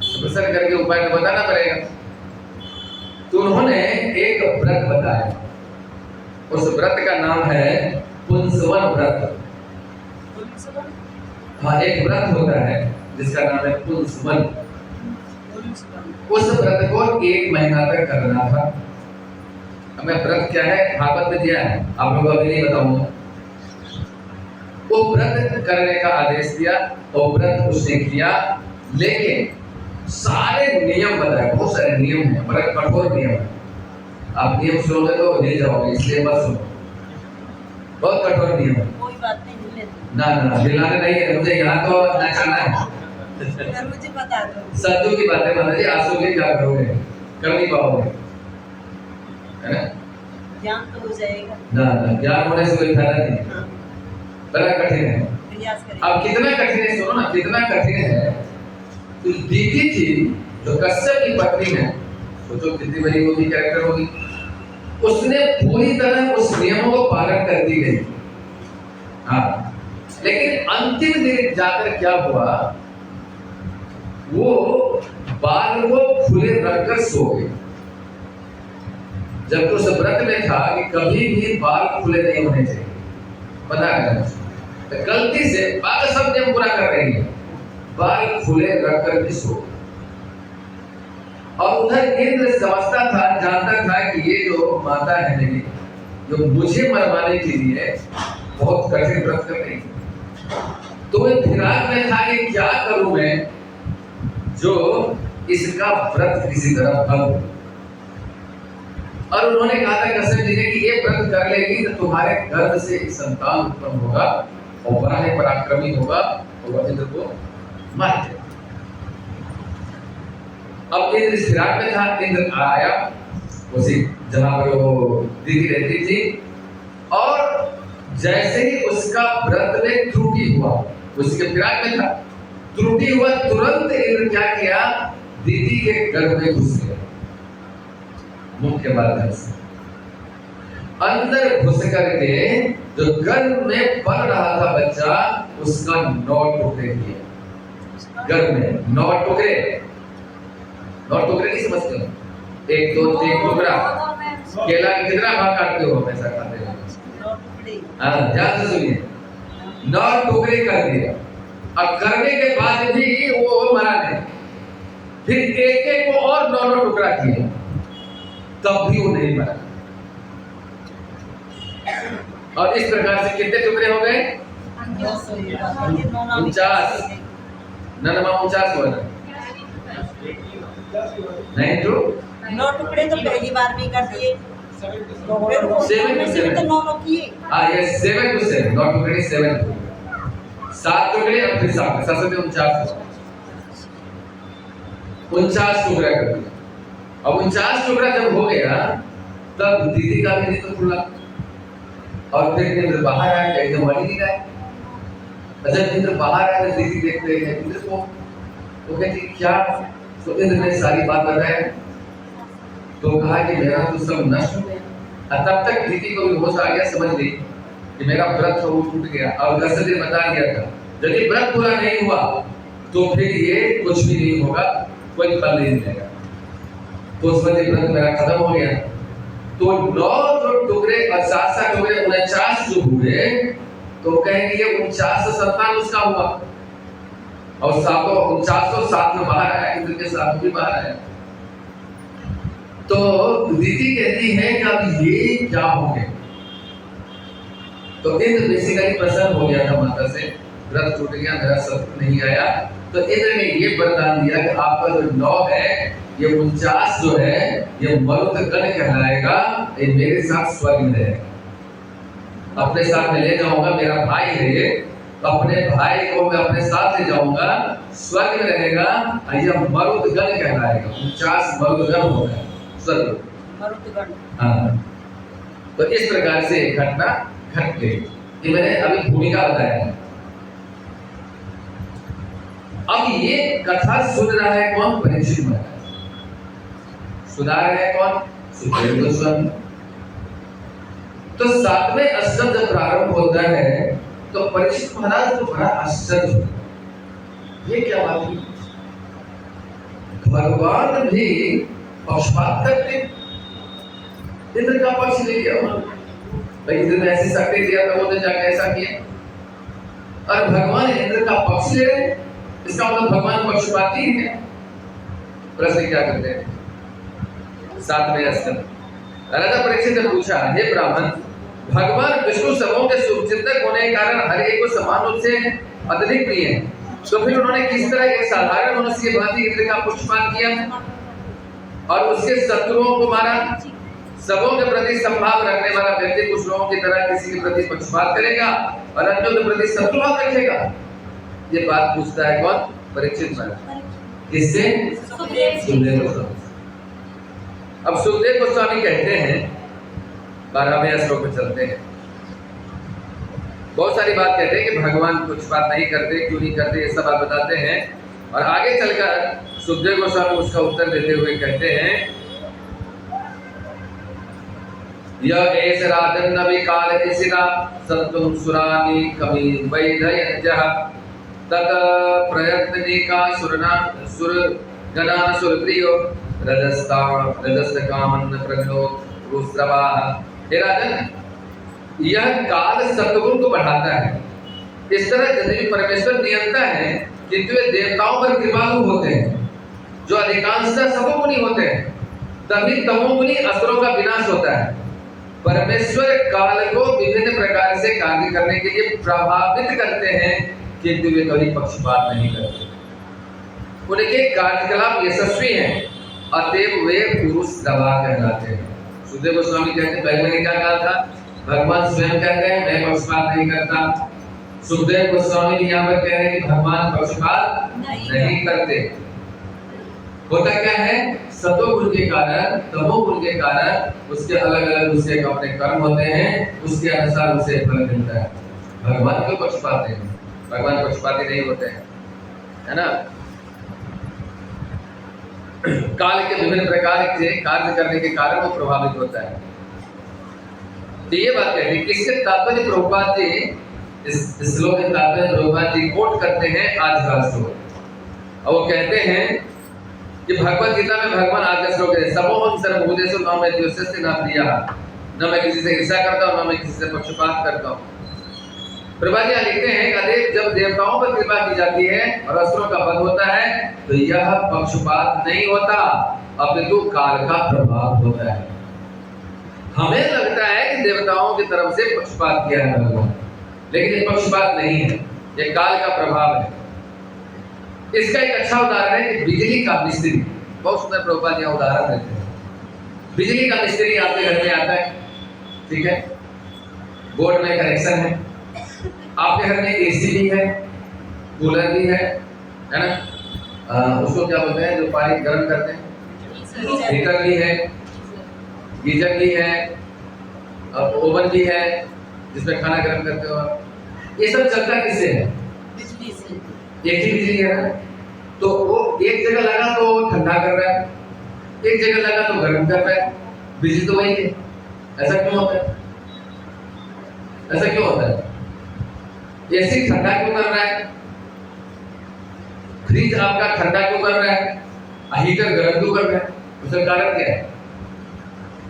प्रश्न करके उपाय तो बताना पड़ेगा। तो उन्होंने एक व्रत बताया, उस व्रत का नाम है पुंसवन व्रत। हाँ, एक व्रत होता है जिसका नाम है पुंसवन। उस व्रत को 1 महीना तक करना था। अब मैं व्रत क्या है भागवत में दिया है, आप लोगों को अभी नहीं बताऊंगा। वो व्रत करने का आदेश दिया और व्रत उसने किया, लेकिन सारे नियम बताए, बहुत सारे नियम हैं, बड़ा कठोर नियम है। आप नियम सुनोगे तो हिल जाओगे, इसलिए मत सुनो, बहुत कठोर नियम है। कोई बात नहीं, हिलने दो। ना हिलाने नहीं है मुझे, यहाँ तो नचाना है। अगर मुझे बता दो। सत्तू की बातें माना जी, आंसू की क्या करोगे, कर नहीं पाओगे, है ना? ज्ञान तो हो जाएगा ना ज्ञान होने से कोई फायदा नहीं, बड़ा कठिन है। प्रयास करें। अब कितना कठिन है सुनो ना, कितना कठिन है। तो दीदी थी जो कश्यप की पत्नी है, सोचो कितनी बड़ी होगी, कैरेक्टर होगी, उसने पूरी तरह उस नियमों को पालन कर दी गई। हाँ, लेकिन अंतिम दिन जाकर क्या हुआ, वो बाल को खुले रखकर सो गई। जब तो उस व्रत में था कि कभी भी बाल खुले नहीं होने चाहिए, पता है, तो गलती से बाकी सब नियम पूरा कर रही है, बाल खुले रखकर भी सो। और उधर इंद्र समझता था, जानता था कि ये जो माता है मेरी, जो मुझे मरवाने के लिए बहुत कठिन व्रत कर रही है, तो वह फिराक में था कि क्या करूं मैं जो इसका व्रत किसी तरह भंग हो। और उन्होंने कहा था कश्यप जी ने कि ये व्रत कर लेगी तो तुम्हारे गर्भ से एक संतान उत्पन्न होगा और बड़ा ही पराक्रमी होगा और वह इंद्र को मार देगा। अब इंद्र फिराक में था, इंद्र आया उसी जहां पर वो दीदी रहती थी, और जैसे ही उसका व्रत में त्रुटि हुआ, उसके फिराक में था, त्रुटि हुआ, तुरंत इंद्र क्या किया, दीदी के गर्भ में घुस गया, मुख के माध्यम से अंदर घुस करके जो गर्भ में पल रहा था बच्चा, उसका 9 टुकड़े किए। गर्भ में 9 टुकड़े, 9 टुकड़े नहीं समझते हो? 1 2 3 टुकड़ा। केला का कितना भाग काटते हो पैसा खाते हो? हाँ, ध्यान से सुनिए, 9 टुकड़े कर दिया। अब करने के बाद भी वो मरा नहीं, फिर एक एक को और 9 टुकड़ा किया, तब भी वो नहीं मरा। और इस प्रकार से कितने टुकड़े हो गए? 49, 49 हुआ ना? नहीं तो 9 टुकड़े तो पहली बार भी कर दिए, फिर वो 7 में से भी तो 9 किए। हाँ, ये 7 to 7, 9 टुकड़े 7 7 टुकड़े और फिर 7 7 से 49 टुकड़ा कर दिया। अब 49 टुकड़ा जब हो गया, तब दीदी का भी तो खुला, और फिर इंद्र बाहर आया, एकदम मर नहीं रहा। जब इंद्र बाहर आया तो दीदी देखते हैं इंद्र को, तो कहती क्या? तो इंद्र ने सारी बात बताया, तो कहा कि मेरा तो सब नष्ट हो गया। तब तक दीदी को भी होश आ गया, समझ गई कि मेरा व्रत वो टूट गया। और दशरथ ने बता दिया था यदि व्रत पूरा नहीं हुआ तो फिर ये कुछ भी नहीं होगा, कोई फल नहीं मिलेगा। तो उस वजह व्रत मेरा खत्म हो गया। तो 9 जो टुकड़े और 7 टुकड़े 49 जो हुए, तो कहेंगे ये 49 से संतान उसका हुआ, और 49 तो साथ में बाहर आया, इंद्र के साथ भी बाहर आया। तो दीदी कहती है कि अब ये क्या हो गया? तो इंद्र बेसिकली प्रसन्न हो गया था माता से, व्रत टूट गया, मेरा शत्रु नहीं आया। तो इंद्र ने ये वरदान दिया कि आपका जो 9 है, ये 49 जो है, ये मरुतगण कहलाएगा, ये मेरे साथ स्वर्ग में रहेगा। अपने साथ में ले जाऊंगा, मेरा भाई है ये, तो अपने भाई को मैं अपने साथ ले जाऊंगा, स्वर्ग में रहेगा, यह मरुतगण कहलाएगा। 49 मरुतगण होगा स्वर्ग। मरुतगण। हाँ, तो इस प्रकार से घटना घट गई। ये मैंने अभी भूमिका बताया है। अब ये कथा सुन रहा है कौन? परीक्षित महाराज। सुना रहा है कौन? सुखदेव गोस्वामी। तो 7वें अष्टक जब प्रारंभ होता है तो परीक्षित महाराज को बड़ा आश्चर्य हुआ। ये क्या बात हुई? भगवान भी पक्षपात करते, इंद्र का पक्ष ले लिया भाई, इंद्र ने ऐसी शक्ति दिया था, वो ने जाके ऐसा किया, और भगवान इंद्र का पक्ष ले रहे, इसका मतलब भगवान पक्षपाती है। प्रश्न क्या करते हैं? 7वें अष्टक राजा परीक्षित ने पूछा, हे ब्राह्मण, भगवान विष्णु सबों के शुभचिंतक होने के कारण हर एक को समान रूप से अत्यधिक प्रिय है, तो फिर उन्होंने किस तरह एक साधारण मनुष्य की भांति इंद्र का पक्षपात किया और उसके शत्रुओं को मारा? सबों के प्रति संभाव रखने वाला व्यक्ति कुछ लोगों की तरह किसी के प्रति पक्षपात करेगा और अन्यों के प्रति शत्रुभाव रखेगा? ये बात पूछता है कौन? परीक्षित महाराज। किससे? सुखदेव गोस्वामी। अब सुखदेव गोस्वामी कहते हैं, 12वें श्लोक में चलते हैं, बहुत सारी बात कहते हैं कि भगवान पक्षपात नहीं करते, क्यों नहीं करते, ये सब बात बताते हैं। और आगे चलकर सुखदेव गोस्वामी उसका उत्तर देते हुए कहते हैं, यह एष राजन्न विकाल इसिरा सत्वं सुरानि कवि वैधयञ्जः तत प्रयत्निका सुरना सुर गणान सुरप्रियो रजस्तकामन्न प्रज्ञो रुस्रवाः। हे राजन, यह काल सत्वगुण को बढ़ाता है। इस तरह यदि परमेश्वर नियंता है किंतु वे देवताओं पर कृपालु होते हैं, जो अधिकांशतः सतोगुणी होते हैं, तभी तमोगुणी असुरों का विनाश होता है। परमेश्वर काल को विभिन्न प्रकार से कार्य करने के लिए प्रभावित करते हैं, किंतु वे कभी पक्षपात नहीं करते। उनके कार्यकलाप यशस्वी हैं, अतएव वे पुरुष दवा कहलाते हैं। सुखदेव गोस्वामी कहते हैं, पहले मैंने क्या कहा था? भगवान स्वयं कहते हैं मैं पक्षपात नहीं करता। सुखदेव गोस्वामी भी यहाँ पर कह रहे हैं कि भगवान पक्षपात नहीं करते। होता क्या है? सतोगुण के कारण, तमोगुण के कारण उसके अलग अलग उसके अपने कर्म होते हैं, उसके अनुसार उसे फल मिलता है। भगवान क्यों पक्षपात नहीं? भगवान पक्षपाती नहीं होते हैं, है ना? काल के विभिन्न प्रकार के कार्य करने के कारण वो प्रभावित होता है। तो ये बात कहती है, किसके तात्पर्य प्रभुपाद जी इस श्लोक के तात्पर्य प्रभुपाद जी कोट करते हैं आज का श्लोक, और वो कहते हैं कि भगवत गीता में भगवान आज का श्लोक है, समोहम सर्वभूतेषु न मे द्वेष्यस्ति न प्रियः, न मैं किसी से ईर्ष्या करता हूँ, न मैं किसी से पक्षपात करता हूँ। प्रभुपाद जी लिखते हैं कि जब देवताओं पर कृपा की जाती है और असुरों का वध होता है तो यह पक्षपात नहीं होता, अपितु काल का प्रभाव होता है। हमें लगता है कि देवताओं की तरफ से पक्षपात किया है भगवान, लेकिन ये पक्षपात नहीं है, ये काल का प्रभाव है। इसका एक अच्छा उदाहरण है कि बिजली का मिस्त्री, बहुत सुंदर प्रभुपाद जी उदाहरण देते हैं। बिजली का मिस्त्री आपके घर में आता है, ठीक है, बोर्ड में कनेक्शन है, आपके घर में एसी भी है, कूलर भी है ना, उसको क्या बोलते हैं जो पानी गर्म करते हैं, हीटर भी है, गीजर भी है, ओवन भी है जिसमें खाना गर्म करते हो। ये सब चलता किससे है? बिजली से। एक ही बिजली है ना, तो वो एक जगह लगा तो ठंडा कर रहा है, एक जगह लगा तो गर्म कर रहा है, बिजली तो वही है। ऐसा क्यों होता है? ऐसा क्यों होता है? एसी ठंडा क्यों कर रहा है? फ्रिज आपका ठंडा क्यों कर रहा है? हीटर गर्म क्यों कर रहा है? उसका कारण क्या है?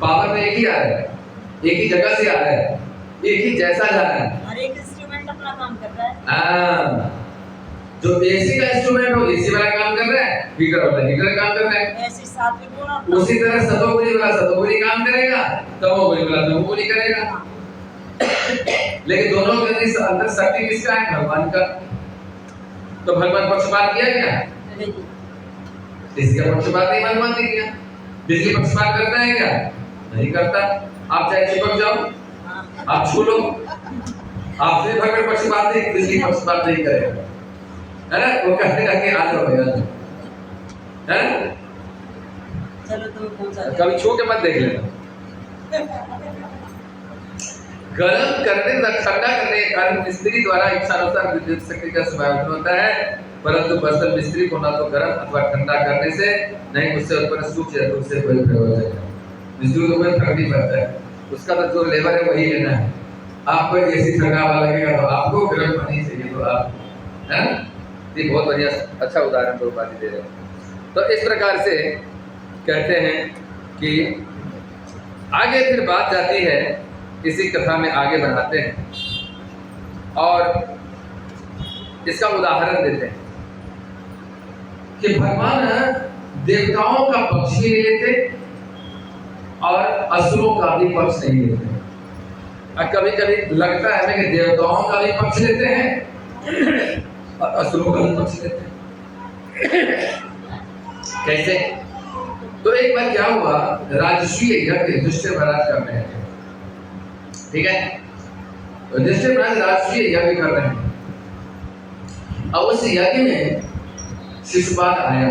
पावर तो एक ही आ रहा है, एक ही जगह से आ रहा है, एक ही जैसा जा रहा है, हर एक इंस्ट्रूमेंट अपना काम कर रहा है। जो एसी का इंस्ट्रूमेंट हो एसी वाला काम कर रहा है, हीटर वाला हीटर काम कर रहा है। ऐसे सात्विक गुण अपना, उसी तरह सतोगुणी वाला सतोगुणी काम करेगा, तमोगुणी वाला तमोगुणी करेगा। लेकिन दोनों के अंदर शक्ति किसका है? भगवान का। तो भगवान पक्षपात किया क्या? नहीं। इसका पक्षपात नहीं भगवान ने किया। बिजली पक्षपात करता है क्या? नहीं करता। आप चाहे चिपक जाओ, आप छू लो, आपसे भगवान पक्षपात नहीं, बिजली पक्षपात नहीं करेगा, है ना? वो कहेगा कि आ जाओ भैया, है ना? चलो तुम कौन सा कभी छू के मत देख लेना। गर्म करने तथा ठंडा करने के कारण मिस्त्री द्वारा इच्छानुसार विद्युत शक्ति का समायोजन होता है, परंतु बर्तन मिस्त्री को ना तो गर्म अथवा ठंडा करने से नहीं उससे उत्पन्न सूक्ष्म या धूप से कोई प्रयोजन नहीं। मिस्त्री को कोई फर्क नहीं पड़ता है, उसका तो जो लेबर है वही लेना है। आपको एसी ठंडा हवा लगेगा तो आपको गर्म पानी चाहिए तो आप, है ना? ये बहुत बढ़िया अच्छा उदाहरण प्रभुपाद जी दे रहे हैं। तो इस प्रकार से कहते हैं कि आगे फिर बात जाती है, इसी कथा में आगे बढ़ाते हैं और इसका उदाहरण देते हैं कि भगवान देवताओं का पक्ष भी नहीं लेते और असुरों का भी पक्ष नहीं लेते। और कभी कभी लगता है कि देवताओं का भी पक्ष लेते हैं और असुरों का भी पक्ष लेते हैं। कैसे? तो एक बार क्या हुआ, राजस्वीय यज्ञ युधिष्ठिर महाराज कर रहे हैं, ठीक है? तो युधिष्ठिर महाराज राजस्वीय यज्ञ कर रहे हैं। अब उस यज्ञ में शिशुपाल आया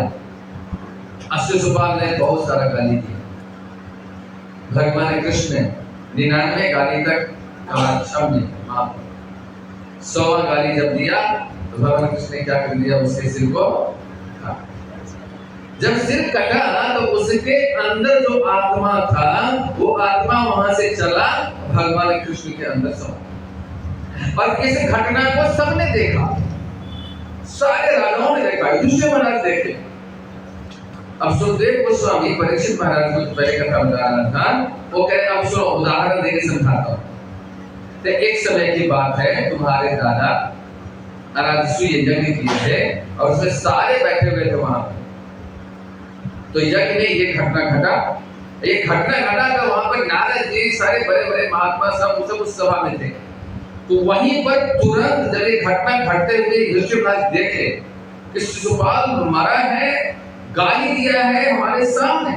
और शिशुपाल ने बहुत सारा गाली दिया। भगवान कृष्ण ने 99 गाली तक क्षम ने माफ, 100वां गाली जब दिया तो भगवान कृष्ण ने क्या कर दिया, उसके सिर को काट। जब सिर कटा तो उसके अंदर जो आत्मा था वो आत्मा वहां से चला भगवान कृष्ण के अंदर समा। और इस घटना को सबने देखा, सारे राजाओं ने देखा, युधिष्ठिर महाराज देखे। अब सुखदेव गोस्वामी परीक्षित महाराज को पहले कथा बता रहा था, वो कह अब सुनो उदाहरण देके समझाता हूँ। तो एक समय की बात है, तुम्हारे दादा राजस्वीय यज्ञ किए थे और उसमें सारे बैठे हुए थे वहां। तो यज्ञ में ये घटना घटा, ये घटना घटा तो वहां पर नारद जी सारे बड़े बड़े महात्मा सब उस सभा में थे। तो वहीं पर तुरंत जब ये घटना घटते हुए युधिष्ठिर महाराज देखे कि शिशुपाल मरा है, गाली दिया है हमारे सामने,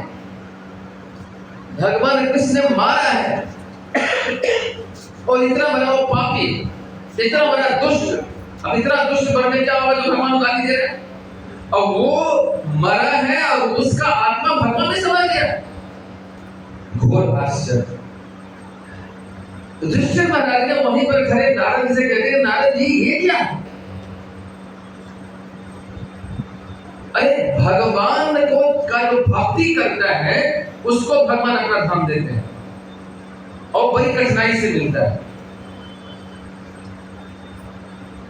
भगवान कृष्ण ने मारा है और इतना बड़ा वो पापी, इतना बड़ा दुष्ट, अब इतना दुष्ट बनने क्या होगा जो भगवान गाली दे रहे हैं, और वो मरा है और उसका आत्मा भगवान में समा गया। घोर आश्चर्य। युधिष्ठिर महाराज ने वहीं पर खड़े नारद से कहते हैं, नारद जी ये क्या? अरे भगवान को का जो भक्ति करता है उसको भगवान अपना धाम देते हैं और बड़ी कठिनाई से मिलता है।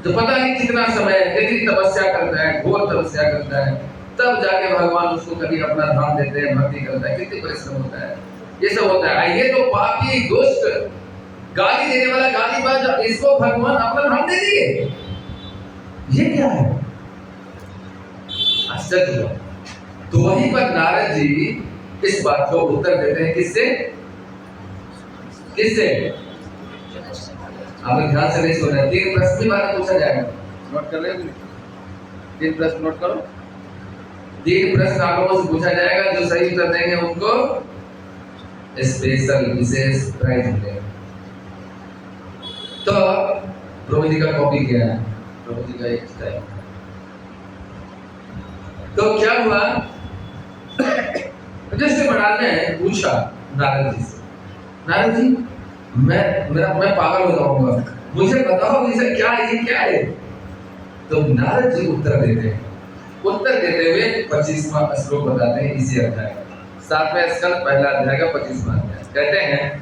तो पता नहीं कितना समय कितनी तपस्या करता है, घोर तपस्या करता है, तब जाके भगवान उसको कभी अपना धाम देते हैं, भक्ति करता है, कितनी परिश्रम होता है, ये सब होता है। ये तो पापी दुष्ट गाली देने वाला गालीबाज, इसको भगवान अपना धाम दे दिए, ये क्या है? आश्चर्य हुआ। तो वहीं पर नारद जी इस बात को उत्तर देते हैं, किससे? किससे? आप ध्यान से नहीं सुन रहे। 3 प्रश्न की बात पूछा जाएगा, नोट कर रहे हो? 3 प्रश्न नोट करो। 3 प्रश्न आप लोगों से पूछा जाएगा, जो सही उत्तर देंगे उनको स्पेशल विशेष प्राइज मिलेगा। तो प्रभु जी का कॉपी किया है, प्रभु जी का एक स्टाइल। तो क्या हुआ, युधिष्ठिर महाराज ने पूछा नारद जी से, नारद जी मैं पागल हो जाऊंगा, मुझे बताओ इसे क्या है, ये क्या है? तो नारद जी उत्तर देते हैं। उत्तर देते हुए 25वां श्लोक बताते हैं इसी अध्याय, 7वें स्कंद पहला अध्याय का 25वां अध्याय। कहते हैं,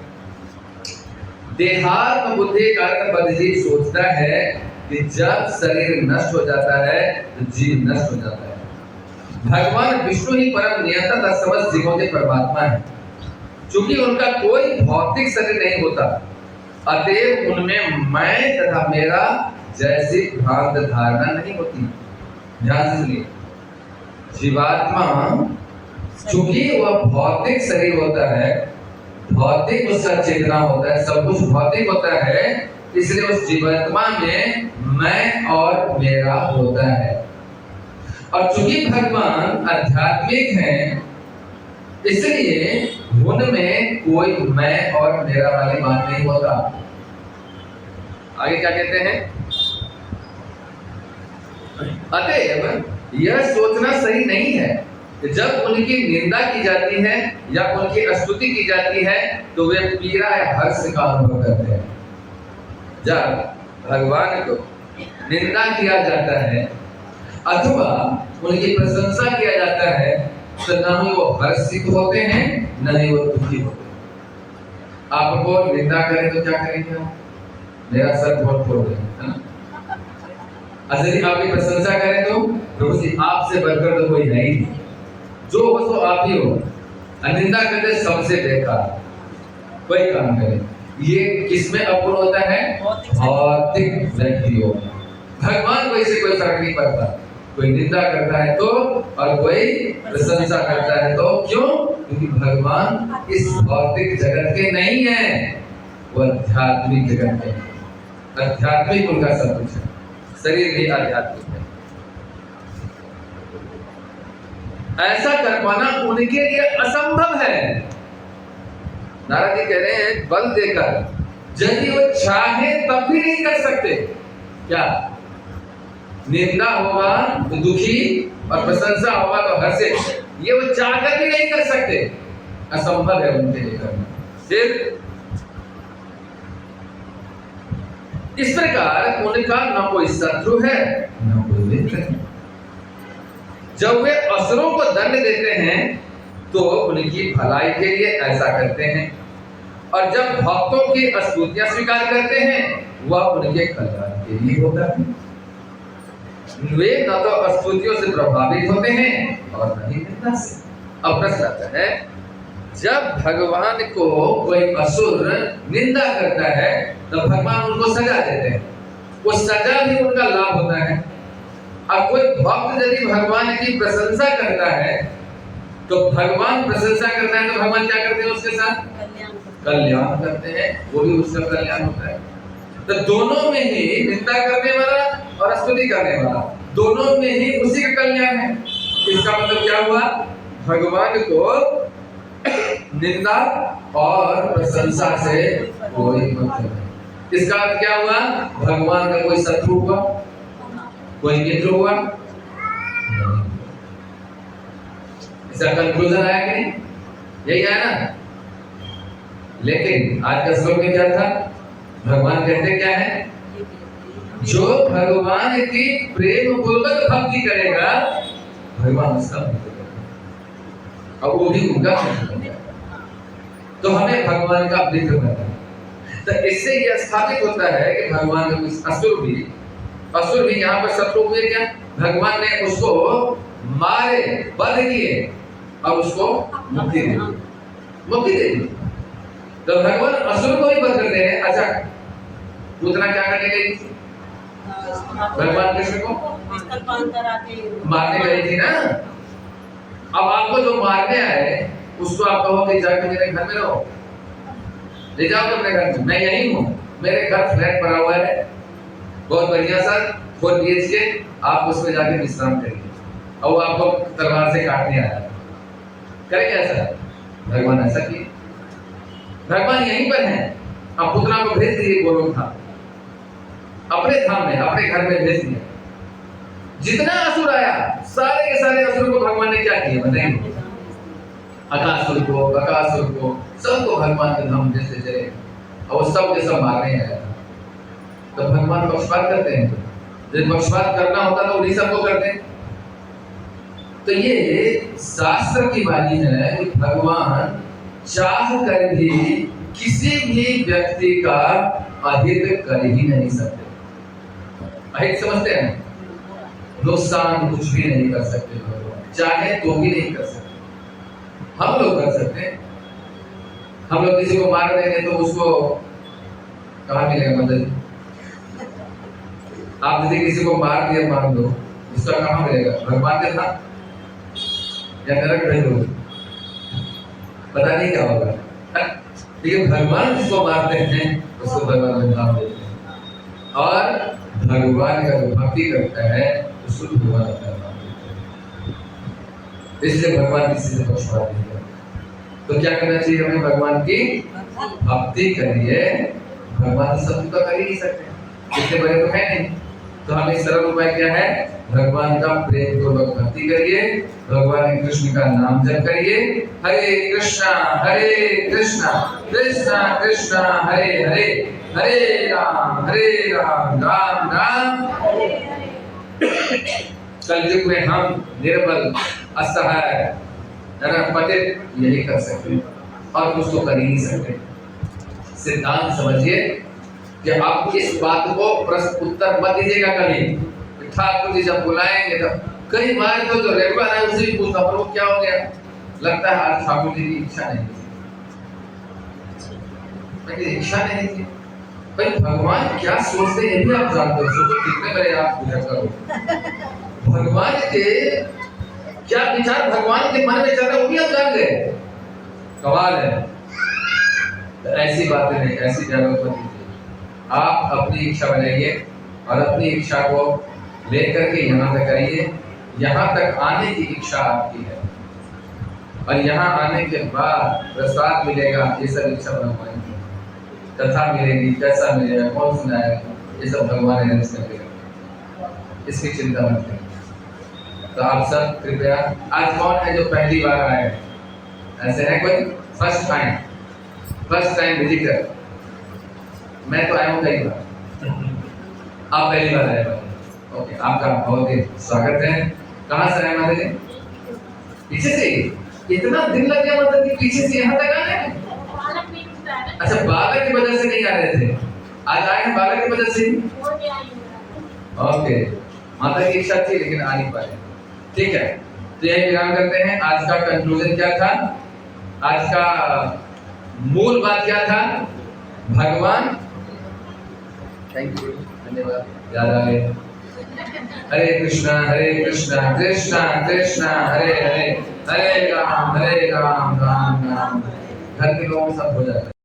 देहात्म बुद्धि कारण बद्धजीव सोचता है कि जब शरीर नष्ट हो जाता है तो जीव नष्ट हो जाता है। भगवान विष्णु ही परम नियंता तथा समस्त जीवों के परमात्मा है। चूंकि उनका कोई भौतिक शरीर नहीं होता, अतएव उनमें मैं तथा मेरा जैसी भ्रांत धारणा नहीं होती। ध्यान से सुनिए, जीवात्मा चूंकि वह भौतिक शरीर होता है, भौतिक उसका चेतना होता है, सब कुछ भौतिक होता है, इसलिए उस जीवात्मा में मैं और मेरा होता है। और चूंकि भगवान आध्यात्मिक हैं, इसलिए उनमें कोई मैं और मेरा वाली बात नहीं होता। आगे क्या कहते हैं? अतएव यह सोचना सही नहीं है कि जब उनकी निंदा की जाती है या उनकी स्तुति की जाती है तो वे पीड़ा या हर्ष का अनुभव करते हैं। जब भगवान को निंदा किया जाता है अथवा उनकी प्रशंसा किया जाता है तो न ही वो हर्षित होते हैं न ही वो दुखी होते हैं। आपको निंदा करें तो क्या करेंगे आप? मेरा सर बहुत फोड़ दें, है ना? यदि आपकी प्रशंसा करें तो प्रभु जी आपसे बढ़कर तो कोई नहीं, जो हो सो आप ही हो। निंदा करते सबसे बेकार कोई काम करे, ये किसमें अपूर्ण होता है? भौतिक व्यक्तियों। भगवान को इससे कोई फर्क नहीं पड़ता, कोई निंदा करता है तो और कोई प्रशंसा करता है तो। क्यों? क्योंकि भगवान इस भौतिक जगत के नहीं है, वो आध्यात्मिक जगत के हैं। आध्यात्मिक उनका सब कुछ है, शरीर भी आध्यात्मिक है। ऐसा कर पाना उनके लिए असंभव है। नारद जी कह रहे हैं बल देकर, यदि वो चाहे तब भी नहीं कर सकते। क्या? निंदा होगा तो दुखी और प्रशंसा होगा तो हर्षित, ये वो चाहकर भी नहीं कर सकते, असंभव है उनके लिए करना। सिर्फ इस प्रकार उनका न कोई शत्रु है न कोई मित्र है। जब वे असुरों को दंड देते हैं तो उनकी भलाई के लिए ऐसा करते हैं, और जब भक्तों की स्तुतियां स्वीकार करते हैं वह उनके कल्याण के लिए होता है। वे न तो स्तुतियों से प्रभावित होते हैं और न ही निंदा से। अब प्रश्न आता है, जब भगवान को कोई असुर निंदा करता है तो भगवान उनको सजा देते हैं, वो सजा भी उनका लाभ होता है। अब कोई भक्त यदि भगवान की प्रशंसा करता है तो भगवान प्रशंसा करता है तो भगवान क्या करते हैं उसके साथ? कल्याण करते हैं, वो भी उसका कल्याण होता है। तो दोनों में ही निंदा करने वाला और स्तुति करने वाला, दोनों में ही उसी का कल्याण है। इसका मतलब क्या हुआ? भगवान को निंदा और प्रशंसा से कोई मतलब नहीं। इसका अर्थ क्या हुआ? भगवान का कोई शत्रु हुआ, कोई मित्र हुआ? इसका कंक्लूजन आया कि नहीं? यही आया ना। लेकिन आज का श्लोक में क्या था? भगवान कहते क्या है? जो भगवान की प्रेम पूर्वक भक्ति करेगा भगवान उसका मित्र करेगा, और वो भी उनका मित्र है। तो हमें भगवान का मित्र बनना है। तो इससे यह स्थापित होता है कि भगवान का कुछ असुर भी यहाँ पर शत्रु हुए। क्या? भगवान ने उसको मारे, वध किए और उसको मुक्ति दे दी। तो भगवान असुर को ही वध करते हैं। अच्छा, पूतना क्या करने गई थी? भगवान कृष्ण को मारने गई थी ना। अब आपको जो मारने आए उसको आप कहो कि जाके मेरे घर में रहो, ले जाओ तो अपने घर में, मैं यही हूँ, मेरे घर फ्लैट पड़ा हुआ है बहुत बढ़िया सा 4 BHK, आप उसमें जाके विश्राम करिए। और वो आपको तलवार से काटने आया, करेंगे ऐसा? भगवान ऐसा किए? भगवान यहीं पर हैं। अब पुतना को भेज दिए गोलोक धाम, अपने धाम में, अपने घर में भेज दिया। जितना असुर आया सारे के सारे असुरों को भगवान ने क्या किया बताइए? अकासुर को, बकासुर को, सबको भगवान के धाम भेजते चले और सब के सब मारने आया। तो भगवान पक्षपात करते हैं? जब पक्षपात करना होता तो उन्हीं सबको करते हैं। तो ये शास्त्र की वाणी है कि भगवान चाह कर भी किसी भी व्यक्ति का अहित कर ही नहीं सकते। अहित समझते हैं? नुकसान कुछ भी नहीं कर सकते भगवान, चाहे तो भी नहीं कर सकते। हम लोग कर सकते हैं। हम लोग किसी को मार देंगे तो उसको कहाँ मिलेगा मदद? आप यदि किसी को मार दिया, मान दो, उसका कहाँ मिलेगा? भगवान के था या नरक नहीं होगा, पता नहीं क्या होगा। लेकिन भगवान जिसको मारते हैं उसको भगवान धाम देते हैं। और भगवान का जो भक्ति करता है उसको भगवान अपना नाम देता है। इसलिए भगवान किसी से पक्षपात नहीं करता। तो क्या करना चाहिए हमें? भगवान की भक्ति करिए। भगवान से सब तो कर ही नहीं सकते, इतने बड़े तो है नहीं। तो हमें सरल उपाय क्या है? भगवान का प्रेम पूर्वक भक्ति करिए, भगवान कृष्ण का नाम जप करिए। हरे कृष्णा कृष्णा कृष्णा हरे हरे, हरे राम राम राम कलयुग में हम निर्बल, असहाय, पतित यही कर सकते और कुछ तो कर ही नहीं सकते। सिद्धांत समझिए कि आप इस बात को प्रश्न उत्तर मत दीजिएगा कभी। ठाकुर जी जब बुलाएंगे तो कई बार तो जो रेगुलर है उसे भी पूछता हूं क्या हो गया, लगता है आज ठाकुर जी की इच्छा नहीं थी, इच्छा नहीं थी। भाई भगवान क्या सोचते हैं ये भी आप जानते हो, कितने बड़े आप पूजा करो। भगवान के क्या विचार भगवान के मन में चल रहा है वो भी आप जान गए, कमाल है। तो ऐसी बातें नहीं, ऐसी जगह पर दीजिए। आप अपनी इच्छा बनाइए और अपनी इच्छा को लेकर के यहाँ तक आइए। यहाँ तक आने की इच्छा आपकी है और यहाँ आने के बाद प्रसाद मिलेगा, ये सब इच्छा भगवान की। कथा मिलेगी, कैसा मिलेगा, कौन सुनाएगा, ये सब भगवान अरेंज करके रखेंगे, इसकी चिंता मत करिए। तो आप सब कृपया, आज कौन है जो पहली बार आए? ऐसे है कोई? First time visitor? मैं तो आया हूँ कई बार, आप पहली बार आए। ओके, आपका बहुत ही स्वागत है। कहाँ से आए माता जी? पीछे से? इतना दिन लग गया मतलब कि पीछे से यहाँ तक आने में? अच्छा, बालक की वजह से नहीं आ रहे थे, आज आए हैं बालक की वजह से। ओके, माता की इच्छा थी लेकिन आ नहीं पाए। ठीक है, तो यही विराम करते हैं। आज का कंक्लूजन क्या था? आज का मूल बात क्या था? भगवान, थैंक यू, धन्यवाद, याद आ गए। हरे कृष्णा कृष्णा कृष्णा हरे हरे, हरे राम राम राम। घर के लोगों में सब हो जाता है।